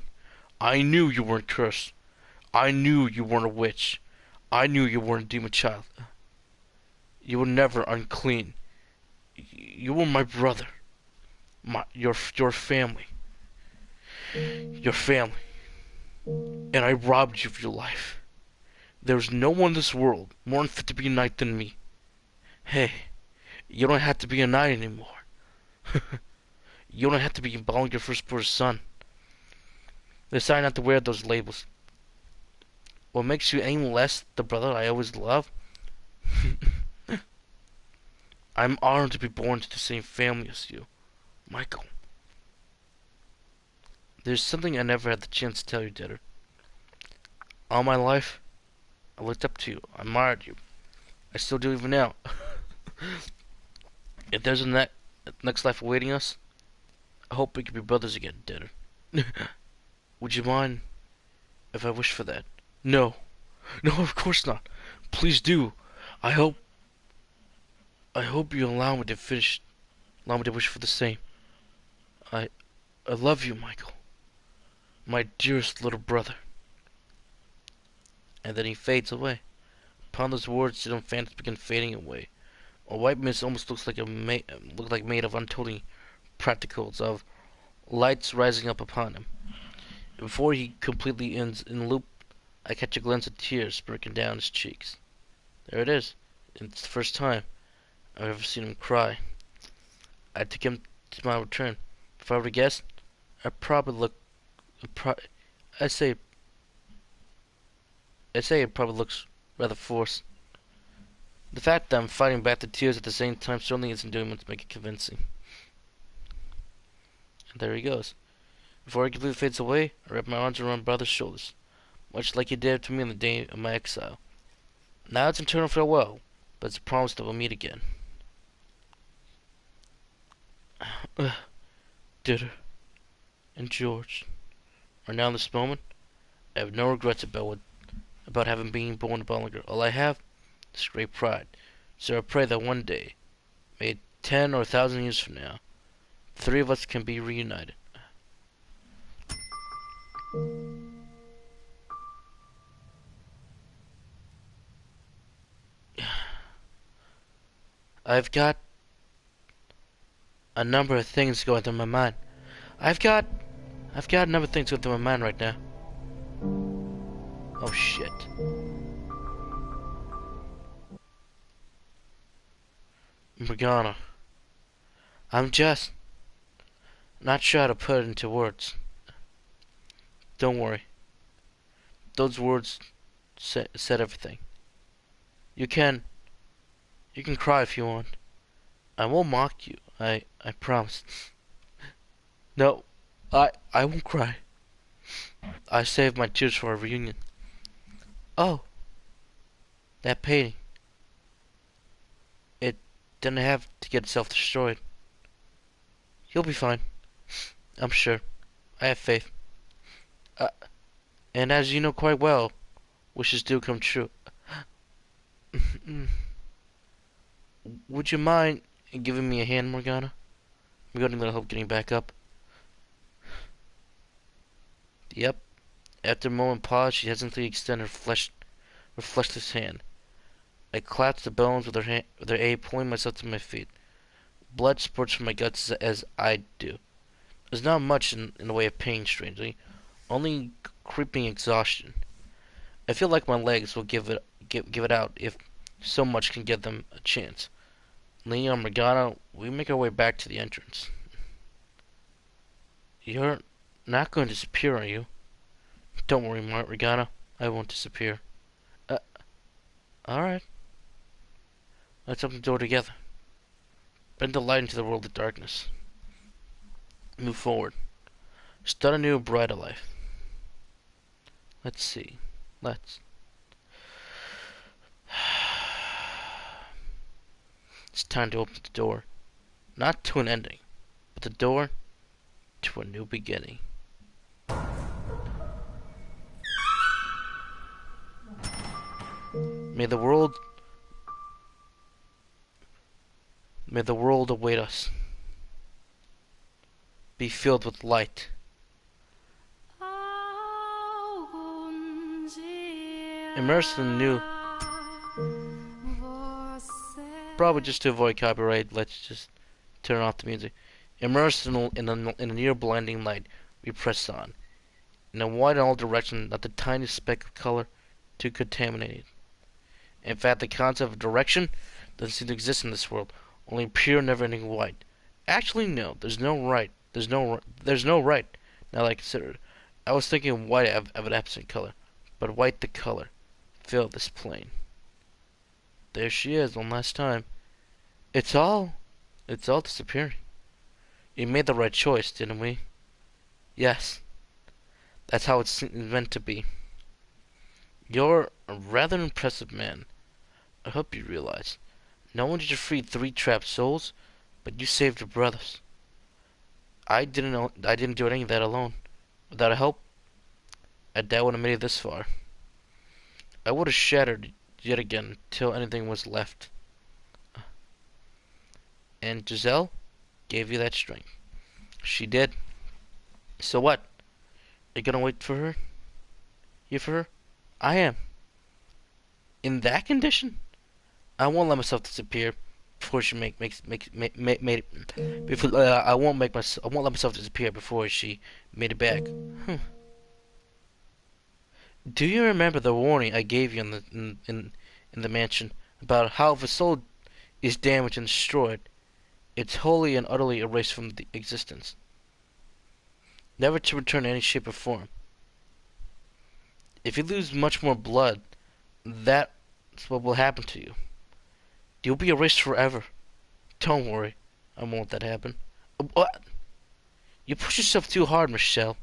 Speaker 1: I knew you weren't cursed. I knew you weren't a witch. I knew you weren't a demon child. You were never unclean. You were my brother. Your family. Your family. And I robbed you of your life. There's no one in this world more unfit to be a knight than me. Hey, you don't have to be a knight anymore. You don't have to be involving your firstborn son. Decide not to wear those labels. What makes you any less the brother I always loved? I'm honored to be born to the same family as you, Michael. There's something I never had the chance to tell you, Ditter. All my life, I looked up to you. I admired you. I still do even now. If there's a next life awaiting us, I hope we can be brothers again, Ditter. Would you mind if I wish for that? No. No, of course not. Please do. I hope you allow me to wish for the same. I love you, Michael. My dearest little brother. And then he fades away. Upon those words, the phantoms begin fading away. A white mist almost looks like made of untold particles of lights rising up upon him. Before he completely ends in loop, I catch a glance of tears breaking down his cheeks. There it is. It's the first time I've ever seen him cry. I took him to my return. If I were to guess, I'd probably look. I'd say it probably looks rather forced. The fact that I'm fighting back the tears at the same time certainly isn't doing much to make it convincing. And there he goes. Before he completely fades away, I wrap my arms around my brother's shoulders, much like he did to me on the day of my exile. Now it's an eternal farewell, but it's a promise that we'll meet again. Ditter and George are now in this moment. I have no regrets about having been born a Bollinger. All I have is great pride. So I pray that one day, maybe 10 or 1,000 years from now, the three of us can be reunited. I've got a number of things going through my mind. I've got a number of things going through my mind right now. Oh shit. Morgana. I'm just not sure how to put it into words. Don't worry. Those words said everything. You can cry if you want. I won't mock you. I promise. No, I won't cry. I saved my tears for our reunion. Oh, that painting. It didn't have to get itself destroyed. You'll be fine. I'm sure. I have faith. And as you know quite well, wishes do come true. Would you mind giving me a hand, Morgana? I'm going to need help getting back up. Yep. After a moment pause, she hesitantly extended her fleshless hand. I clasped the bones with her aid, pulling myself to my feet. Blood spurts from my guts as I do. There's not much in the way of pain, strangely. Only creeping exhaustion. I feel like my legs will give it out if so much can give them a chance. Leaning on Morgana, we make our way back to the entrance. You're not going to disappear, are you? Don't worry, Morgana. I won't disappear. Alright. Let's open the door together. Bring the light into the world of darkness. Move forward. Start a new, brighter life. Let's see. It's time to open the door. Not to an ending, but the door to a new beginning. May the world await us. Be filled with light. Immersed in the new. Probably just to avoid copyright, let's just turn off the music. Immersed in a near blinding light, we press on. In a wide in all directions, not the tiniest speck of color to contaminate it. In fact, the concept of direction doesn't seem to exist in this world. Only pure, never-ending white. Actually, no. There's no right. There's no right. Now that I consider it, I was thinking white of an absent color, but white the color filled this plane. There she is, one last time. It's all disappearing. We made the right choice, didn't we? Yes. That's how it's meant to be. You're a rather impressive man. I hope you realize. Not only did you free 3 trapped souls, but you saved your brothers. I didn't do any of that alone. Without help, I doubt I would have made it this far. I would have shattered yet again till anything was left. And Giselle gave you that strength. She did. So what? You gonna wait for her? You for her? I am. In that condition, I won't let myself disappear before she made it. Before I won't let myself disappear before she made it back. Do you remember the warning I gave you in the mansion about how if a soul is damaged and destroyed, it's wholly and utterly erased from the existence, never to return in any shape or form? If you lose much more blood, that's what will happen to you. You'll be erased forever. Don't worry, I won't let that happen. What? You push yourself too hard, Michelle.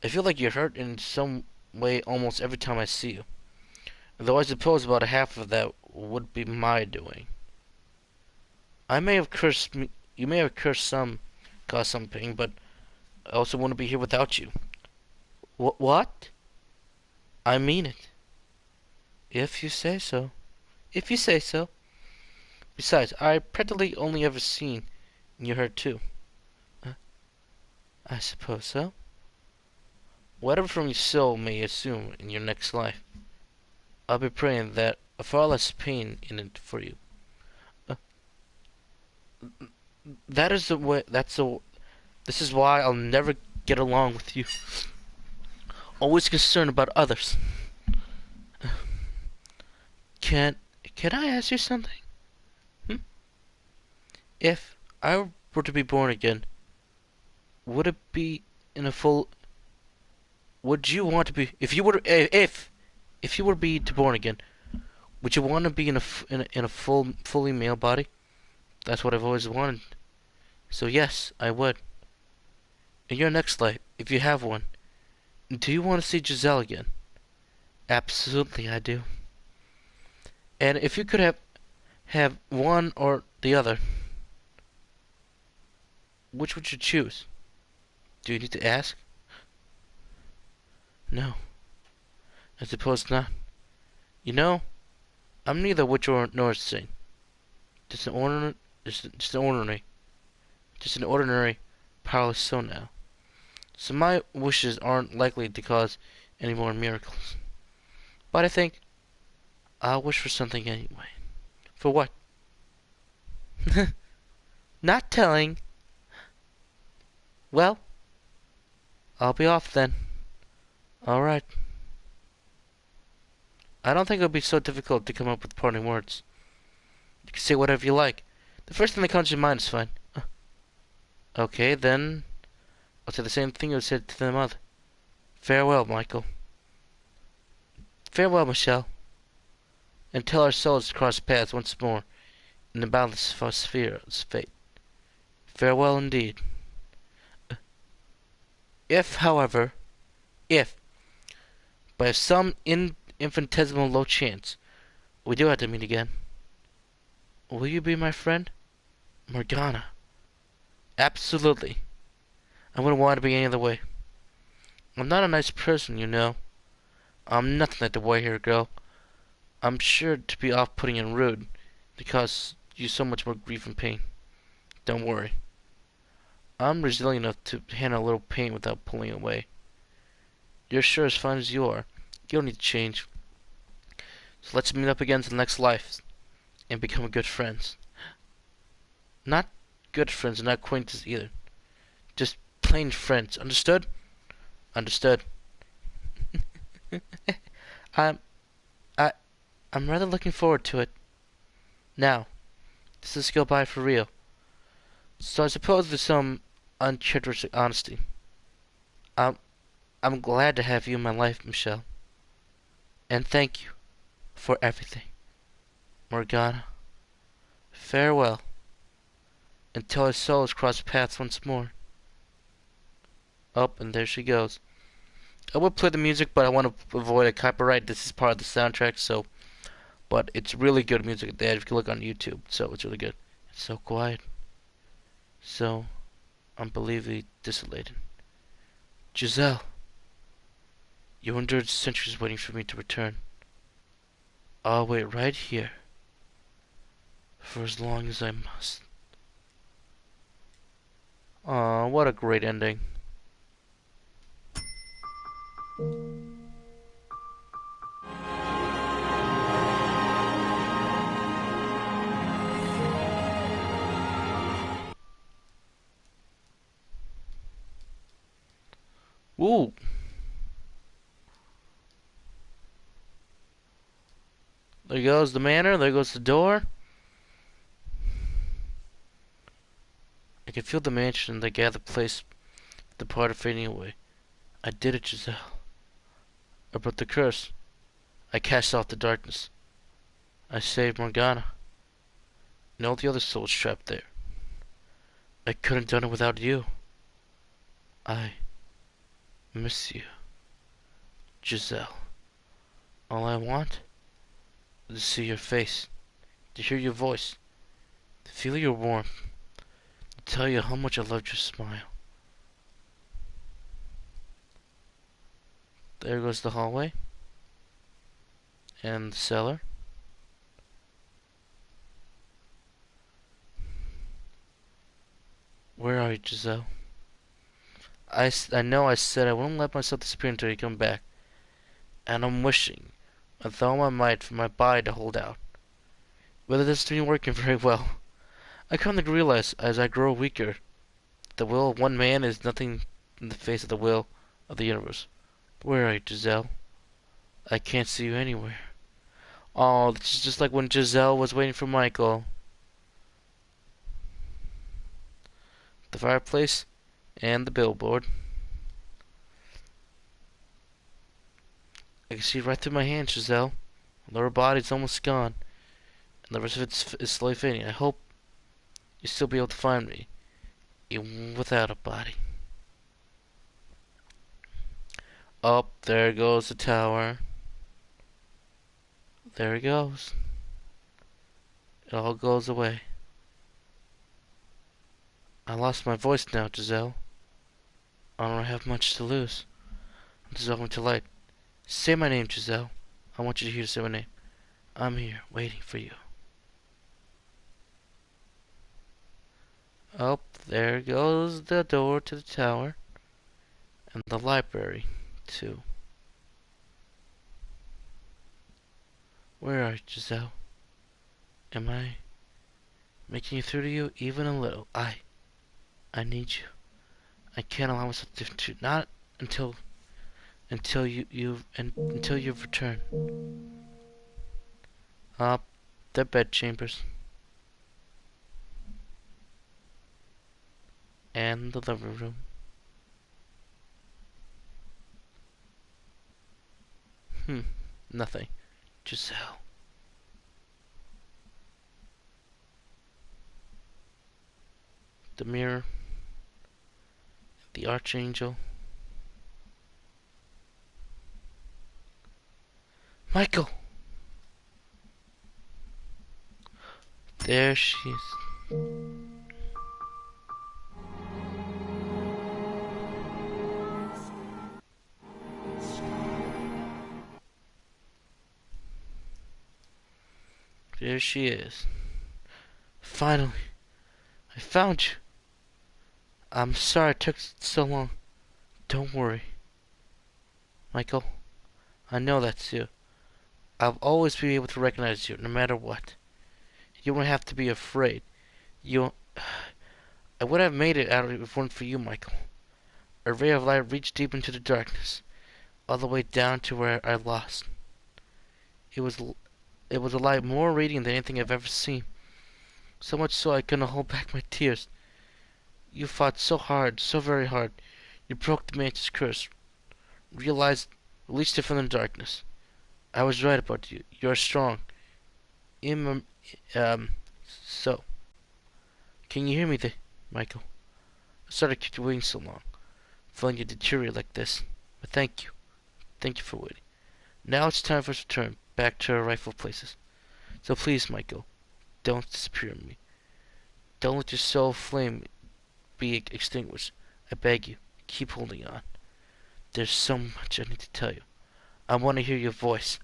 Speaker 1: I feel like you're hurt in some way almost every time I see you. Though I suppose about half of that would be my doing. You may have cursed caused some pain, but I also wouldn't be here without you. What? I mean it. If you say so. If you say so. Besides, I practically only ever seen you hurt too. I suppose so. Whatever from your soul may assume in your next life, I'll be praying that a far less pain in it for you. That is the way. This is why I'll never get along with you. Always concerned about others. Can I ask you something? If I were to be born again, would it be in a full? Would you want to be if you were if you were to be born again? Would you want to be in a fully male body? That's what I've always wanted. So yes, I would. In your next life, if you have one, do you want to see Giselle again? Absolutely, I do. And if you could have one or the other, which would you choose? Do you need to ask? No, I suppose not. You know, I'm neither witch nor a saint. Just an ordinary, just an ordinary, powerless soul now. So my wishes aren't likely to cause any more miracles. But I think I'll wish for something anyway. For what? Not telling. Well, I'll be off then. Alright. I don't think it'll be so difficult to come up with parting words. You can say whatever you like. The first thing that comes to your mind is fine. Okay, then I'll say the same thing you said to the mother. Farewell, Michael. Farewell, Michelle. Until our souls cross paths once more in the boundless sphere of fate. Farewell indeed. If, however, if, by some infinitesimal low chance, we do have to meet again, will you be my friend? Morgana. Absolutely. I wouldn't want to be any other way. I'm not a nice person, you know. I'm nothing like the white-haired girl. I'm sure to be off-putting and rude, to cause you so much more grief and pain. Don't worry. I'm resilient enough to handle a little pain without pulling away. You're sure as fine as you are. You don't need to change. So let's meet up again in the next life, and become good friends. Not good friends and not acquaintances either. Just plain friends. Understood? Understood. I'm rather looking forward to it. Now, this is goodbye for real. So I suppose there's some uncharacteristic honesty. I'm glad to have you in my life, Michelle. And thank you for everything. Morgana. Farewell. Until our souls cross paths once more. Oh, and there she goes. I would play the music, but I want to avoid a copyright. This is part of the soundtrack, so... But it's really good music there if you look on YouTube, so it's really good. It's so quiet. So unbelievably desolated. Giselle. You endured centuries waiting for me to return. I'll wait right here. For as long as I must. Aw, what a great ending. Ooh. There goes the manor, there goes the door. I can feel the mansion and the gathered place, the part of fading away. I did it, Giselle. I broke the curse. I cast off the darkness. I saved Morgana. And all the other souls trapped there. I couldn't have done it without you. I miss you, Giselle. All I want is to see your face, to hear your voice, to feel your warmth, to tell you how much I loved your smile. There goes the hallway. And the cellar. Where are you, Giselle? I know I said I wouldn't let myself disappear until you come back. And I'm wishing, with all my might, for my body to hold out. Whether this isn't working very well. I come to realize, as I grow weaker, the will of one man is nothing in the face of the will of the universe. Where are you, Giselle? I can't see you anywhere. Oh, this is just like when Giselle was waiting for Michael. The fireplace and the billboard. I can see right through my hand, Giselle. Although her body's almost gone, and the rest of it is slowly fading. I hope you'll still be able to find me, even without a body. Up there goes the tower. There it goes. It all goes away. I lost my voice now, Giselle. I don't have much to lose. I'm dissolving to light. Say my name, Giselle. I want you to hear to say my name. I'm here, waiting for you. Oh, there goes the door to the tower. And the library, too. Where are you, Giselle? Am I making it through to you even a little? I need you. I can't allow myself to not until you've returned. Up the bed chambers and the living room. Nothing. Giselle. The mirror. The archangel. Michael! There she is. There she is. Finally, I found you. I'm sorry it took so long. Don't worry. Michael, I know that's you. I'll always be able to recognize you, no matter what. You won't have to be afraid. You... I would have made it out if it weren't for you, Michael. A ray of light reached deep into the darkness, all the way down to where I lost. It was a light more radiant than anything I've ever seen. So much so I couldn't hold back my tears. You fought so hard, so very hard. You broke the mantis curse. Released it from the darkness. I was right about you. You're strong. Im so. Can you hear me Michael? I'm sorry to keep you waiting so long. Feeling you deteriorate like this. But thank you. Thank you for waiting. Now it's time for us to return back to our rightful places. So please, Michael, don't disappear on me. Don't let your soul flame be extinguished. I beg you, keep holding on. There's so much I need to tell you. I want to hear your voice.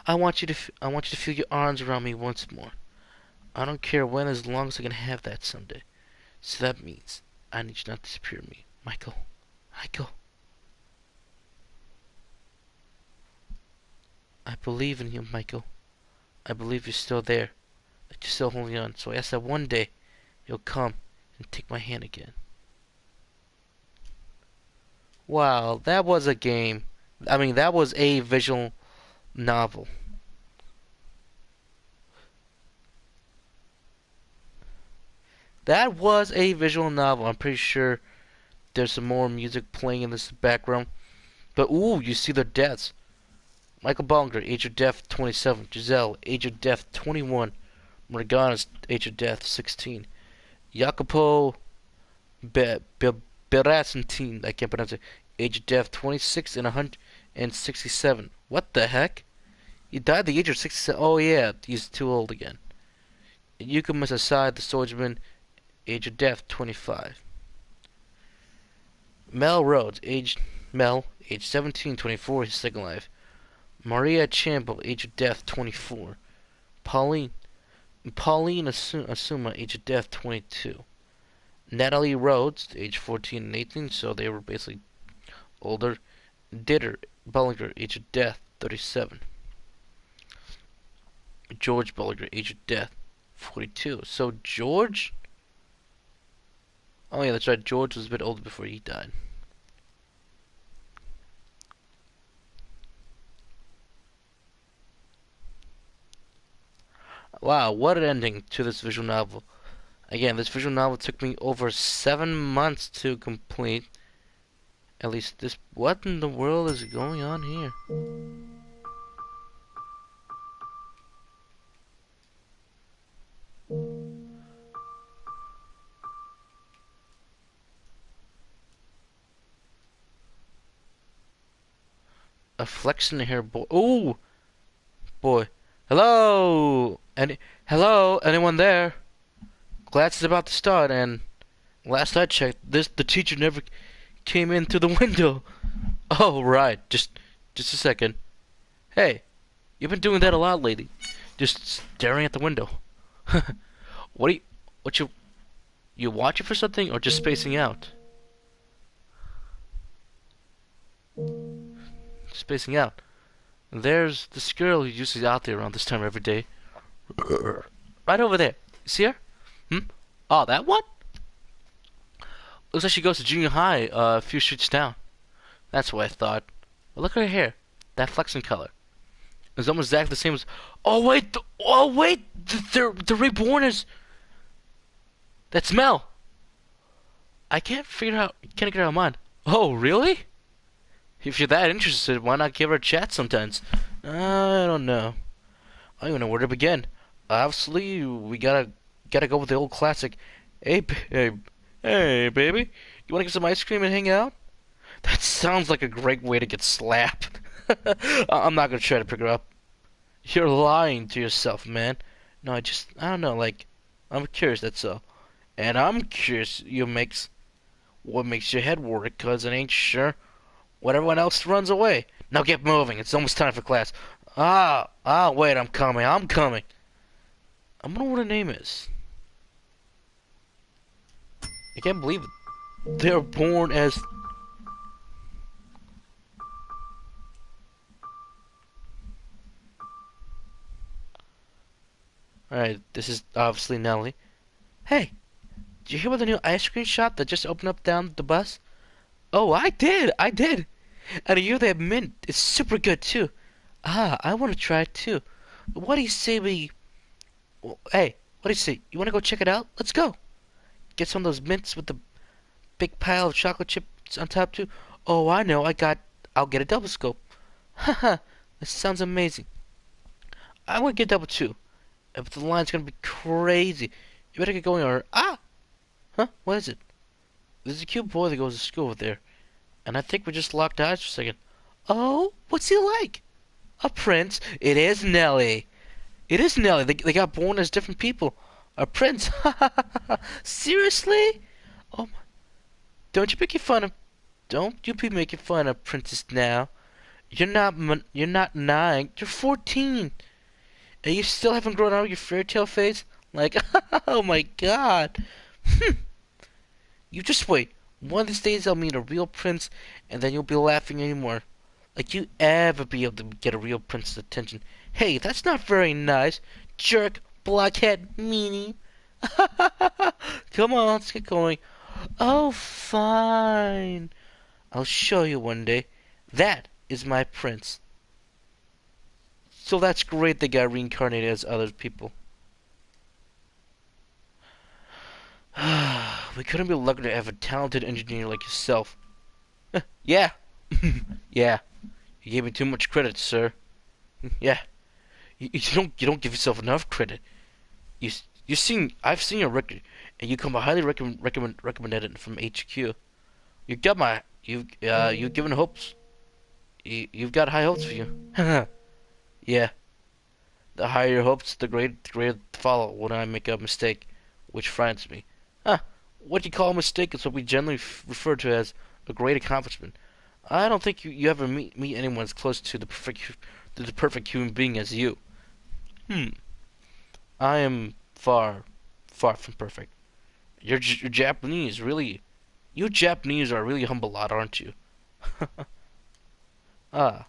Speaker 1: I want you to feel your arms around me once more. I don't care when, as long as I can have that someday. So that means I need you not to disappear on me, Michael. Michael. I believe in you, Michael. I believe you're still there, that you're still holding on. So I ask that one day you'll come and take my hand again. Wow, that was a game. I mean, that was a visual novel. That was a visual novel. I'm pretty sure there's some more music playing in this background. But, ooh, you see the deaths. Michael Bollinger, age of death 27. Giselle, age of death 21. Morgana's age of death 16. Jacopo Beracentin, I can't pronounce it, age of death 26 and 167. What the heck? He died at the age of 67. Oh yeah, he's too old again. Yusuke Masasai, the swordsman, age of death 25. Mel Rhodes, age 17, 24, his second life. Moriya Chambo, age of death 24. Pauline Asuma, age of death 22. Natalie Rhodes, age 14 and 18, so they were basically older. Ditter Bollinger, age of death 37. George Bollinger, age of death 42. So George? Oh yeah, that's right. George was a bit older before he died. Wow, what an ending to this visual novel. Again, this visual novel took me over 7 months to complete. At least this... What in the world is going on here? A flexion hair boy. Ooh! Boy. Hello! Hello? Anyone there? Class is about to start, and last I checked, the teacher never came in through the window. Oh, right. Just a second. Hey, You've been doing that a lot lately. Just staring at the window. What are you... What you watching for something or just spacing out? Spacing out. There's this girl who's usually out there around this time every day. Right over there. See her? Oh, that one? Looks like she goes to junior high a few streets down. That's what I thought. But look at her hair. That flexion color. It's almost exactly the same as... Oh, wait! The reborn is... That's Mel! I can't figure out... Can't get her out of mind. Oh, really? If you're that interested, why not give her a chat sometimes? I don't know. I don't even know where to begin. Obviously, we gotta go with the old classic. Hey, baby. You wanna get some ice cream and hang out? That sounds like a great way to get slapped. I'm not gonna try to pick her up. You're lying to yourself, man. No, I don't know, like, I'm curious, that's all. And I'm curious what makes your head work, cause it ain't sure what everyone else runs away. Now get moving, it's almost time for class. Wait, I'm coming. I wonder what her name is. I can't believe it. They're born as... Alright, this is obviously Nelly. Hey, did you hear about the new ice cream shop that just opened up down the bus? Oh, I did. And you they have mint. It's super good too. I want to try it too. What do you say Hey, what do you say? You want to go check it out? Let's go. Get some of those mints with the big pile of chocolate chips on top too. Oh, I know. I'll get a double scope. Haha, this sounds amazing. I want to get double too. If the line's gonna be crazy, you better get going or Huh? What is it? There's a cute boy that goes to school over there, and I think we just locked eyes for a second. Oh, what's he like? A prince? It is Nelly. It is Nelly. They got born as different people. A prince? Seriously? Oh my! Don't you be making fun of Princess now. You're not 9. You're 14. And you still haven't grown out of your fairy tale phase? Like, oh my god. You just wait. One of these days I'll meet a real prince, and then you'll be laughing anymore. Like you ever be able to get a real prince's attention. Hey, that's not very nice. Jerk, blockhead, meanie. Come on, let's get going. Oh, fine. I'll show you one day. That is my prince. So that's great they got reincarnated as other people. We couldn't be lucky to have a talented engineer like yourself. Yeah. Yeah. You gave me too much credit, sir. Yeah. You don't give yourself enough credit. I've seen your record, and you come highly recommended from HQ. You've given hopes. You've got high hopes for you. Yeah. The higher your hopes, the greater the follow when I make a mistake, which frightens me. What you call a mistake is what we generally refer to as a great accomplishment. I don't think you ever meet anyone as close to the perfect human being as you. I am far from perfect. You're Japanese, really. You Japanese are a really humble lot, aren't you? What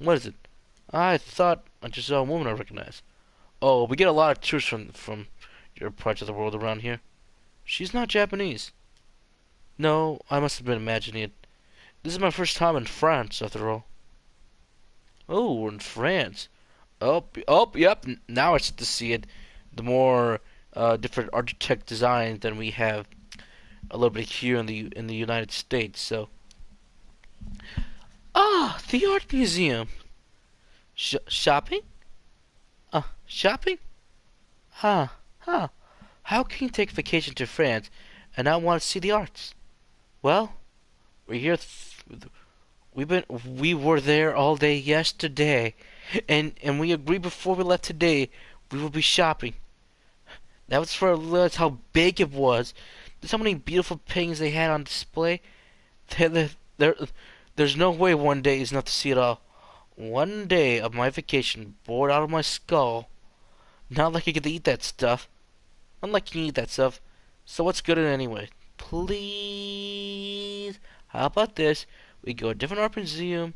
Speaker 1: is it? I thought I just saw a woman I recognize. Oh, we get a lot of tourists from your parts of the world around here. She's not Japanese. No, I must have been imagining it. This is my first time in France, after all. Oh, we're in France. Yep. Now I start to see it. The more different architect designs than we have a little bit here in the United States. So, the art museum. Shopping? Shopping? Huh. How can you take vacation to France and not want to see the arts? Well, we're here. We were there all day yesterday, and we agreed before we left today we will be shopping. That was for realize how big it was. There's how many beautiful paintings they had on display. There's no way one day is enough to see it all. One day of my vacation, bored out of my skull. Not like I get to eat that stuff. Unlike you can eat that stuff. So what's good in it anyway? Please. How about this? We go to a different art museum.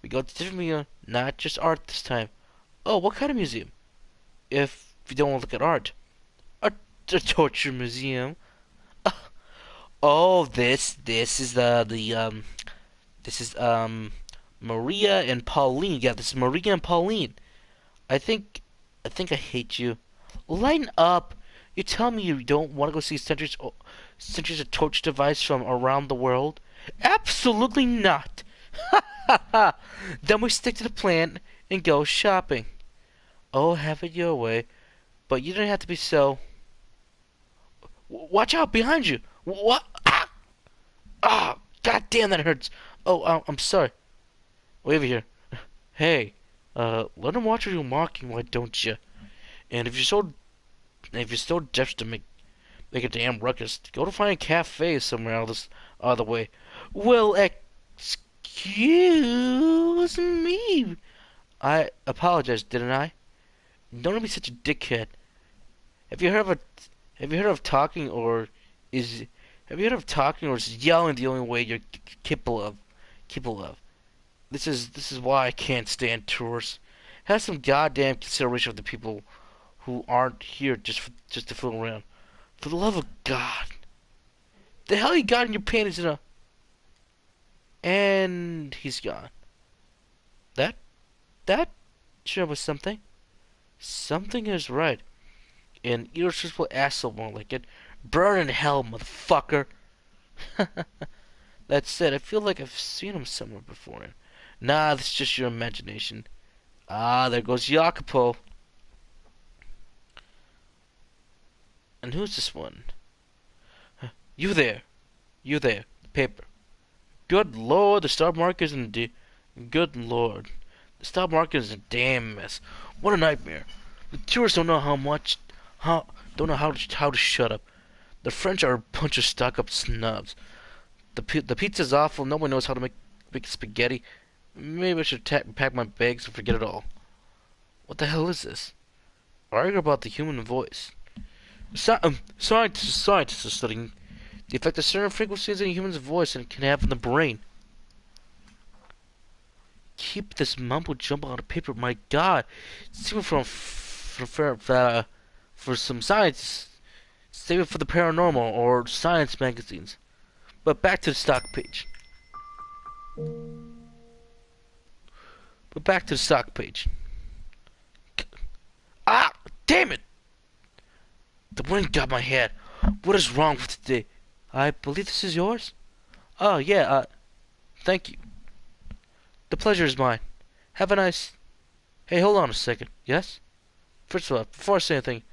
Speaker 1: We go to a different museum. Not just art this time. Oh, what kind of museum? If you don't want to look at art. A torture museum. Oh, this is this is Moriya and Pauline. Yeah, this is Moriya and Pauline. I think I hate you. Lighten up. You tell me you don't want to go see centuries of torture device from around the world? Absolutely not. Then we stick to the plan and go shopping. Oh, have it your way. But you don't have to be so. Watch out behind you. What? Ah! Ah! God damn, that hurts. Oh, I'm sorry. Wait over here. Hey, let him watch what you're mocking, why don't you? And if you're so desperate to make a damn ruckus, go to find a cafe somewhere out of the way. Well, excuse me. I apologized, didn't I? Don't be such a dickhead. Have you heard of a Have you heard of talking or is Have you heard of talking or is yelling the only way you're capable of? Capable of. This is why I can't stand tours. Have some goddamn consideration for the people who aren't here just to fool around. For the love of God, the hell you got in your panties in a? And he's gone. That that sure was something. Something is right. An irresponsible asshole won't like it. Burn in hell, motherfucker. That said, I feel like I've seen him somewhere before. Nah, that's just your imagination. Ah, there goes Jacopo. And who's this one? You there. You there. The paper. Good lord, the stock market is in Good lord. The stock market is a damn mess. What a nightmare. The tourists don't know don't know how to shut up. The French are a bunch of stuck-up snubs. The pizza's awful. No one knows how to make spaghetti. Maybe I should pack my bags and forget it all. What the hell is this? Argue about the human voice. Scientists are studying the effect of certain frequencies in a human's voice and can have on the brain. Keep this mumbo jumbo out of paper. My God, it's even for some science. Save it for the paranormal or science magazines. But back to the stock page. Ah, damn it! The wind got my head. What is wrong with today? I believe this is yours? Oh, yeah, thank you. The pleasure is mine. Have a nice... Hey, hold on a second. Yes? First of all, before I say anything,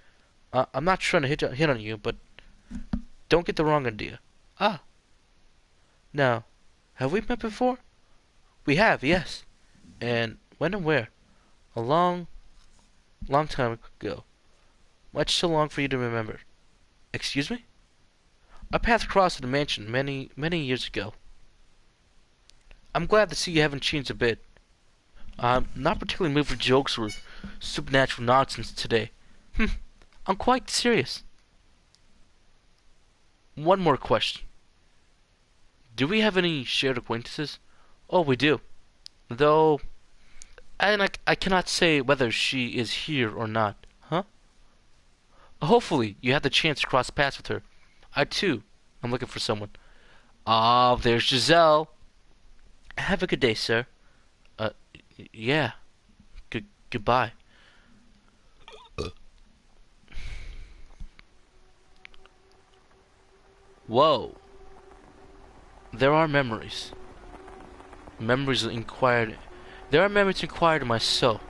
Speaker 1: I'm not trying to hit on you, but don't get the wrong idea. Ah. Now, have we met before? We have, yes. And when and where? A long time ago. Much too long for you to remember. Excuse me? Our paths crossed at a mansion many years ago. I'm glad to see you haven't changed a bit. I'm not particularly moved for jokes or supernatural nonsense today. I'm quite serious. One more question. Do we have any shared acquaintances? Oh, we do. Though, I cannot say whether she is here or not. Huh? Hopefully, you have the chance to cross paths with her. I, too, am looking for someone. Ah, there's Giselle. Have a good day, sir. Yeah. Goodbye. Whoa. There are memories. There are memories inquired in my soul.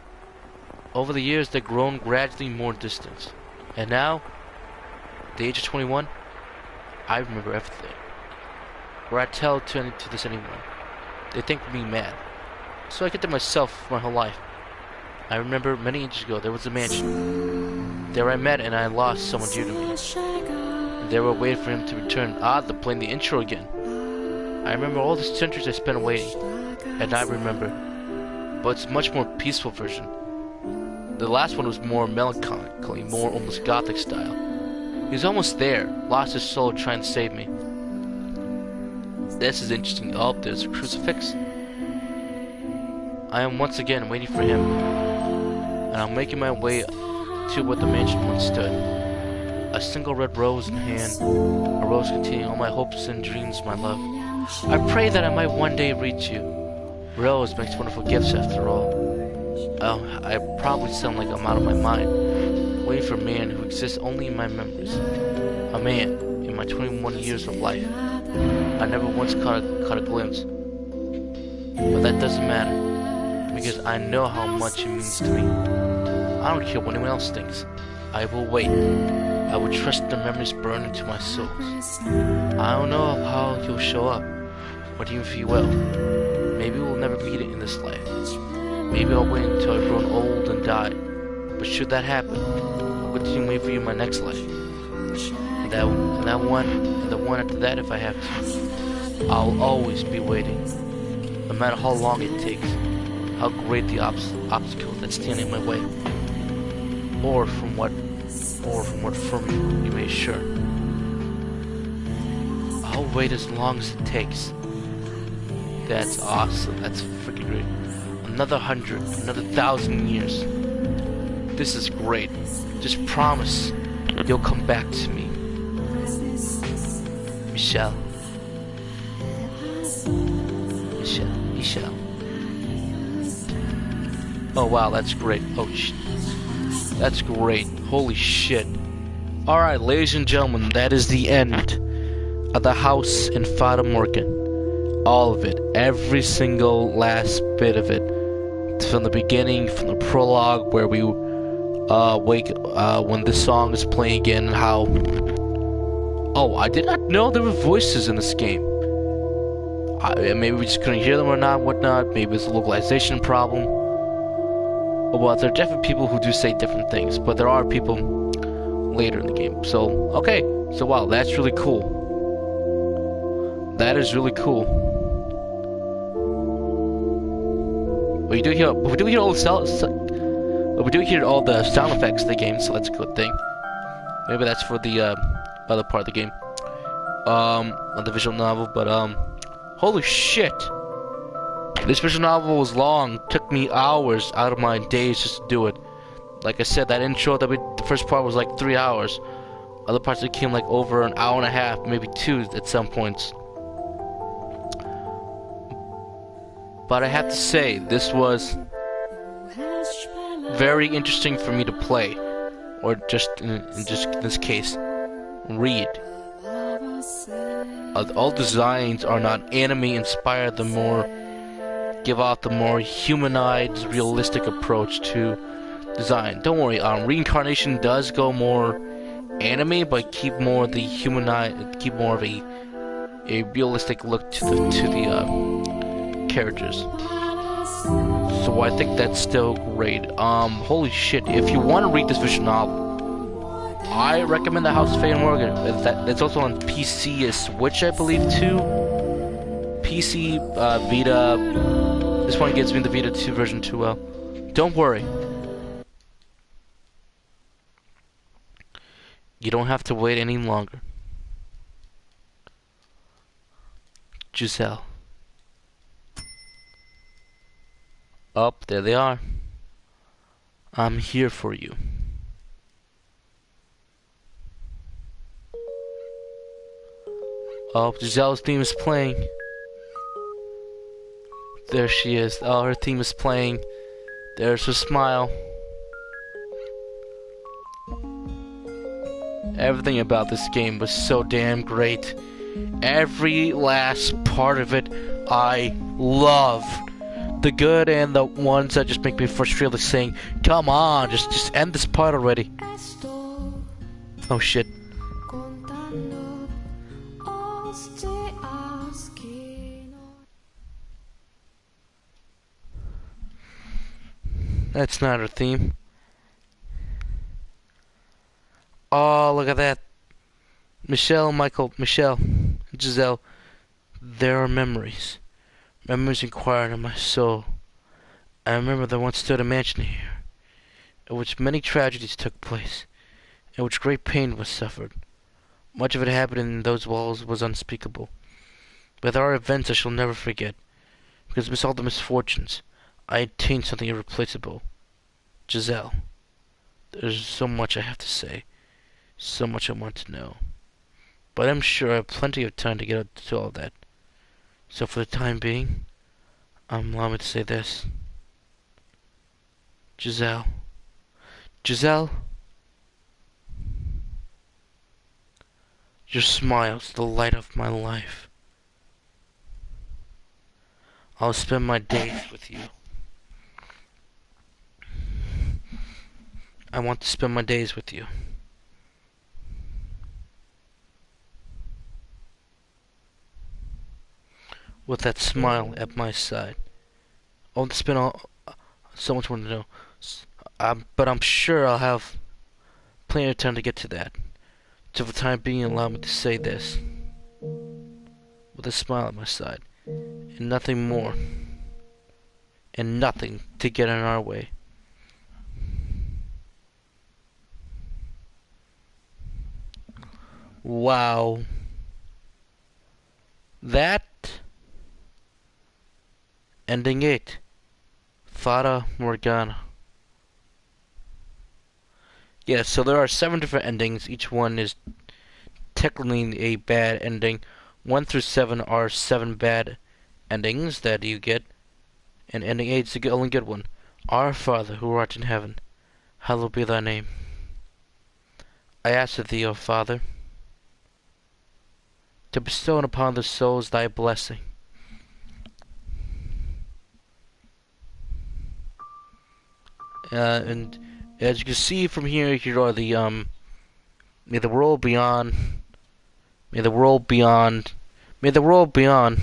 Speaker 1: Over the years, they've grown gradually more distant. And now, at the age of 21, I remember everything. Were I tell to this anyone, they think me mad. So I kept to myself my whole life. I remember many ages ago, there was a mansion. There I met and I lost someone dear to me. And there were waiting for him to return. Ah, they're playing the intro again. I remember all the centuries I spent waiting. And I remember but it's a much more peaceful version. The last one was more melancholy, more almost gothic style. He's almost there, lost his soul trying to save me. This is interesting. Oh, there's a crucifix. I am once again waiting for him, and I'm making my way to where the mansion once stood. A single red rose in hand, a rose containing all my hopes and dreams, my love. I pray that I might one day reach you. Rose makes wonderful gifts after all. Oh, I probably sound like I'm out of my mind, waiting for a man who exists only in my memories. A man in my 21 years of life. I never once caught a glimpse. But that doesn't matter, because I know how much it means to me. I don't care what anyone else thinks. I will wait. I will trust the memories burn into my soul. I don't know how he'll show up, or even if he will. Maybe we'll never meet it in this life. Maybe I'll wait until I've grown old and died. But should that happen, I'll continue waiting for you in my next life. And that one, and the one after that if I have to. I'll always be waiting. No matter how long it takes, how great the obstacle that's standing in my way. Or from what from you may assure. I'll wait as long as it takes. That's awesome. That's freaking great. Another 100, another 1,000 years. This is great. Just promise you'll come back to me. Michelle. Michelle. Oh wow, that's great. Oh that's great. Holy shit. Alright, ladies and gentlemen, that is the end of the House in Fata Morgana. All of it. Every single last bit of it. From the beginning, from the prologue, where we when this song is playing again, and how... Oh, I did not know there were voices in this game. Maybe we just couldn't hear them or not, whatnot. Maybe it's a localization problem. Well, there are definitely people who do say different things, but there are people later in the game. So, okay. So, wow, that's really cool. That is really cool. We do hear all the sound effects of the game, so that's a good thing. Maybe that's for the other part of the game, the visual novel. But holy shit! This visual novel was long. Took me hours out of my days just to do it. Like I said, that intro the first part was like 3 hours. Other parts became like over an hour and a half, maybe 2 at some points. But I have to say, this was very interesting for me to play, or just in this case, read. All designs are not anime inspired. Give off the more humanized, realistic approach to design. Don't worry, reincarnation does go more anime, but keep more of a realistic look to the characters. So I think that's still great. Holy shit, if you want to read this visual novel, I recommend the House of Fata Morgana. It's also on PC and Switch, I believe, too. PC, Vita. This one gives me the Vita 2 version too well. Don't worry. You don't have to wait any longer. Giselle. Oh, there they are. I'm here for you. Oh, Giselle's theme is playing. There she is. Oh, her theme is playing. There's her smile. Everything about this game was so damn great. Every last part of it, I love. The good and the ones that just make me frustrated, like saying, "Come on, just end this part already." Oh shit. That's not her theme. Oh, look at that. Michelle, Giselle. There are memories. Memories inquiring in my soul. I remember there once stood a mansion here, in which many tragedies took place, in which great pain was suffered. Much of it happened in those walls was unspeakable. But there are events I shall never forget, because amidst all the misfortunes, I attained something irreplaceable. Giselle, there's so much I have to say, so much I want to know. But I'm sure I have plenty of time to get to all that. So for the time being, allow me to say this. Giselle. Giselle? Your smile's the light of my life. I'll spend my days with you. I want to spend my days with you. With that smile at my side. I want to spend so much more to know. But I'm sure I'll have plenty of time to get to that. So for the time being, allow me to say this. With a smile at my side. And nothing more. And nothing to get in our way. Wow. That ending 8. Fata Morgana. Yeah, so there are 7 different endings. Each one is technically a bad ending. 1 through 7 are 7 bad endings that you get. And ending 8 is the only good one. Our Father, who art in heaven, hallowed be thy name. I ask of thee, O Father, to bestow upon the souls thy blessing. And as you can see from here, here are the may the world beyond, may the world beyond, may the world beyond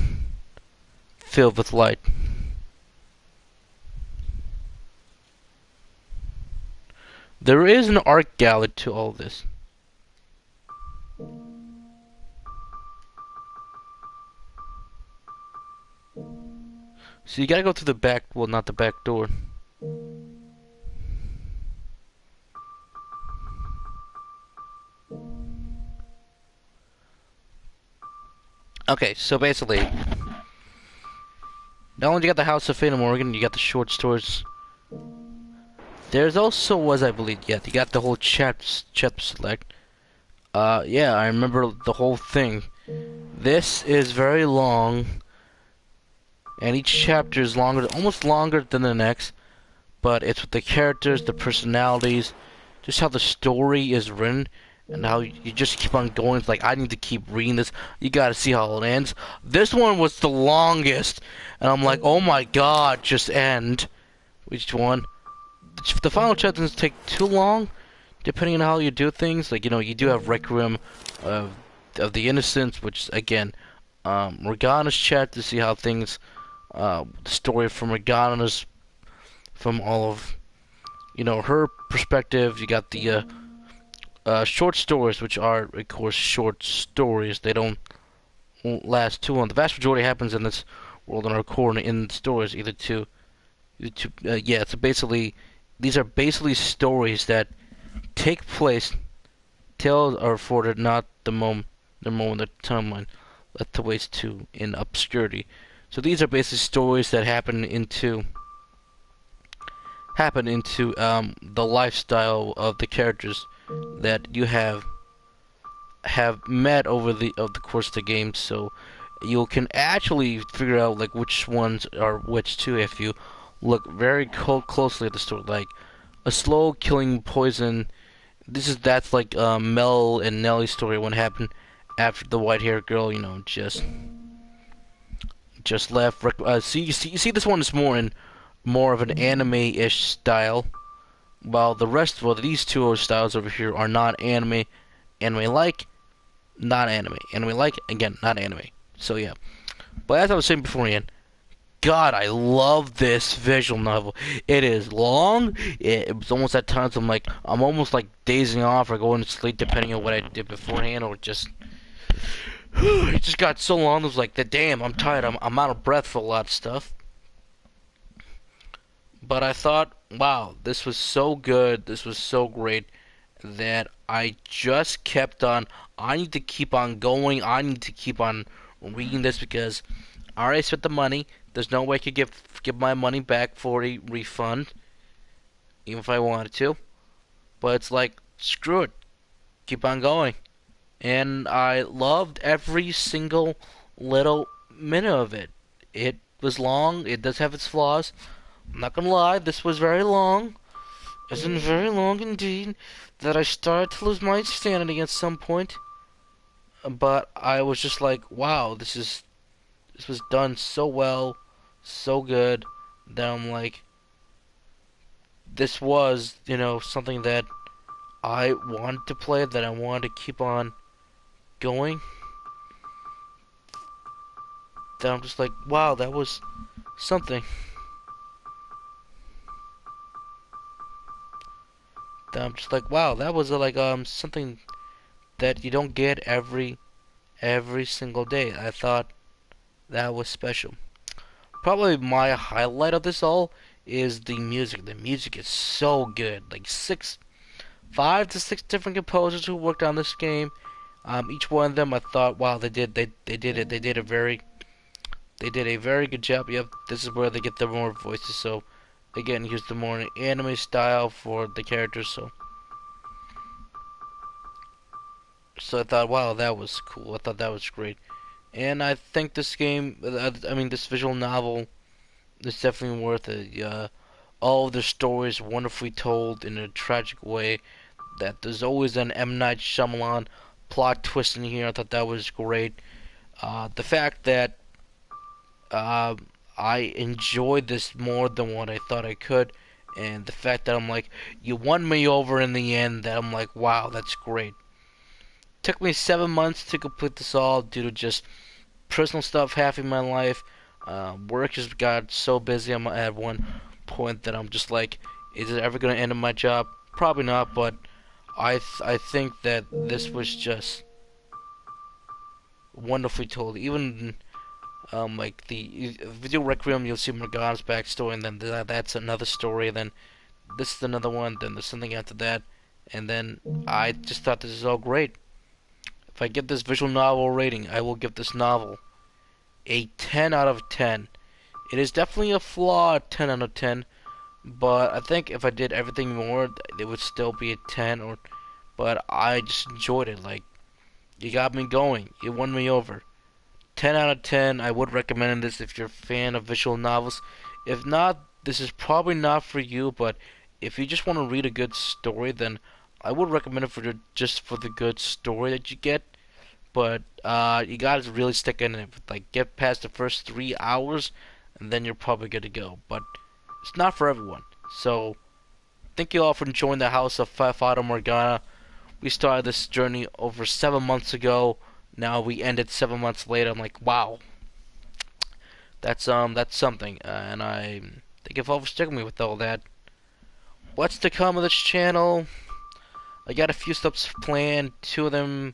Speaker 1: filled with light. There is an art gallery to all this. So you gotta go through the back, well, not the back door. Okay, so basically, not only you got the House of Fata Morgana, you got the short stories. There's also I believe, yeah, you got the whole chat select. Yeah, I remember the whole thing. This is very long, and each chapter is longer, almost longer than the next. But it's with the characters, the personalities, just how the story is written, and how you just keep on going. It's like, I need to keep reading this. You gotta see how it ends. This one was the longest, and I'm like, oh my god, just end. Which one? The final chapter doesn't take too long, depending on how you do things. Like, you know, you do have Requiem of the Innocents, which, again, Morgana's chapter to see how things, the story from Morgana's, from all of, you know, her perspective. You got the short stories, which are, of course, short stories. They won't last too long. The vast majority happens in this world and are recorded in the stories, yeah. So basically, these are basically stories that take place. Tales are afforded, not the moment, the timeline, left to waste to in obscurity. So these are basically stories that happen into the lifestyle of the characters that you have met over the course of the game. So you can actually figure out like which ones are which too if you look very closely at the story. Like a slow killing poison. That's like Mel and Nellie's story. What happened after the white-haired girl, you know, just left. So you see this one is more of an anime-ish style, while these two styles over here are not anime-like, not anime, anime-like, again, not anime. So yeah, but as I was saying beforehand, God, I love this visual novel. It is long. It was almost at times I'm almost like dazing off or going to sleep, depending on what I did beforehand, or just it just got so long. It was like, damn, I'm tired. I'm out of breath for a lot of stuff. But I thought, wow, this was so good, this was so great that I just kept on. I need to keep on going. I need to keep on reading this because I already spent the money. There's no way I could give my money back for a refund, even if I wanted to. But it's like, screw it, keep on going. And I loved every single little minute of it. It was long. It does have its flaws. I'm not gonna lie, this was very long. It's been very long indeed that I started to lose my sanity at some point. But I was just like, wow, this was done so well, so good that I'm like, this was, something that I wanted to play, that I wanted to keep on going. That I'm just like, wow, that was something. That I'm just like, wow, that was like something that you don't get every single day. I thought that was special. Probably my highlight of this all is the music. The music is so good. Like 5 to 6 different composers who worked on this game. Each one of them, I thought, wow, they did it. They did a very good job. Yep, this is where they get the more voices. So again, use the more anime style for the characters. So I thought, wow, that was cool. I thought that was great. And I think this game, I mean, this visual novel is definitely worth it. All of the stories wonderfully told in a tragic way. That there's always an M. Night Shyamalan plot twist in here. I thought that was great. The fact that uh, I enjoyed this more than what I thought I could, and the fact that I'm like, you won me over in the end. That I'm like, wow, that's great. Took me 7 months to complete this all due to just personal stuff happening in my life. Work just got so busy. I'm at one point that I'm just like, is it ever gonna end in my job? Probably not, but I think that this was just wonderfully told. Even like the Video Requiem, you'll see Morgana's backstory, and then that's another story. And then this is another one. Then there's something after that, and then I just thought this is all great. If I give this visual novel rating, I will give this novel a 10 out of 10. It is definitely a flawed 10 out of 10, but I think if I did everything more, it would still be a 10. But I just enjoyed it. Like, you got me going. You won me over. 10 out of 10. I would recommend this if you're a fan of visual novels. If not, this is probably not for you. But if you just want to read a good story, then I would recommend it just for the good story that you get. But you gotta really stick in it. Like, get past the first 3 hours, and then you're probably good to go. But it's not for everyone. So thank you all for joining the House of Fata Morgana. We started this journey over 7 months ago. Now we ended 7 months later. I'm like, wow, that's something. And I thank you all for sticking with me with all that. What's to come of this channel? I got a few steps planned. 2 of them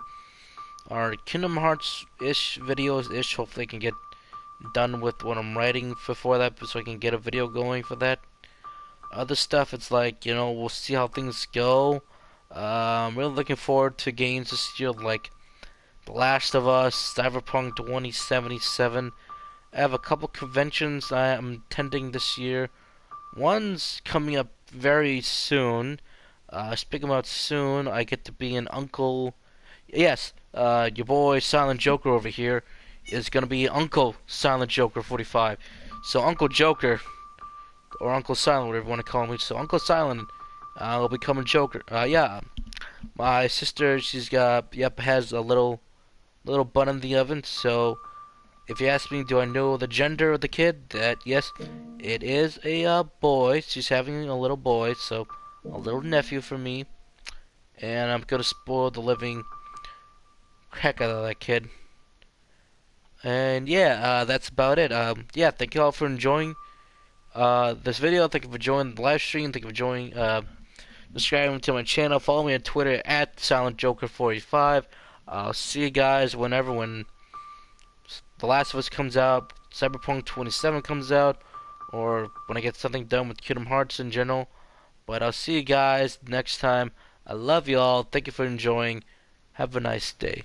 Speaker 1: are Kingdom Hearts-ish videos-ish. Hopefully I can get done with what I'm writing before that, so I can get a video going for that. Other stuff, it's like, we'll see how things go. I'm really looking forward to games this year, like The Last of Us, Cyberpunk 2077. I have a couple conventions I am attending this year. One's coming up very soon. Speaking about soon, I get to be an uncle. Yes, your boy Silent Joker over here is gonna be Uncle Silent Joker 45. So Uncle Joker, or Uncle Silent, whatever you want to call me. So Uncle Silent will become a Joker. Yeah, my sister, has a little bun in the oven. So if you ask me, do I know the gender of the kid? That yes, it is a boy. She's having a little boy, so a little nephew for me, and I'm gonna spoil the living heck out of that kid. And yeah, that's about it. Yeah, thank you all for enjoying this video. Thank you for joining the live stream. Thank you for joining, subscribing to my channel. Follow me on Twitter at SilentJoker45. I'll see you guys when The Last of Us comes out, Cyberpunk 27 comes out, or when I get something done with Kingdom Hearts in general. But I'll see you guys next time. I love y'all. Thank you for enjoying. Have a nice day.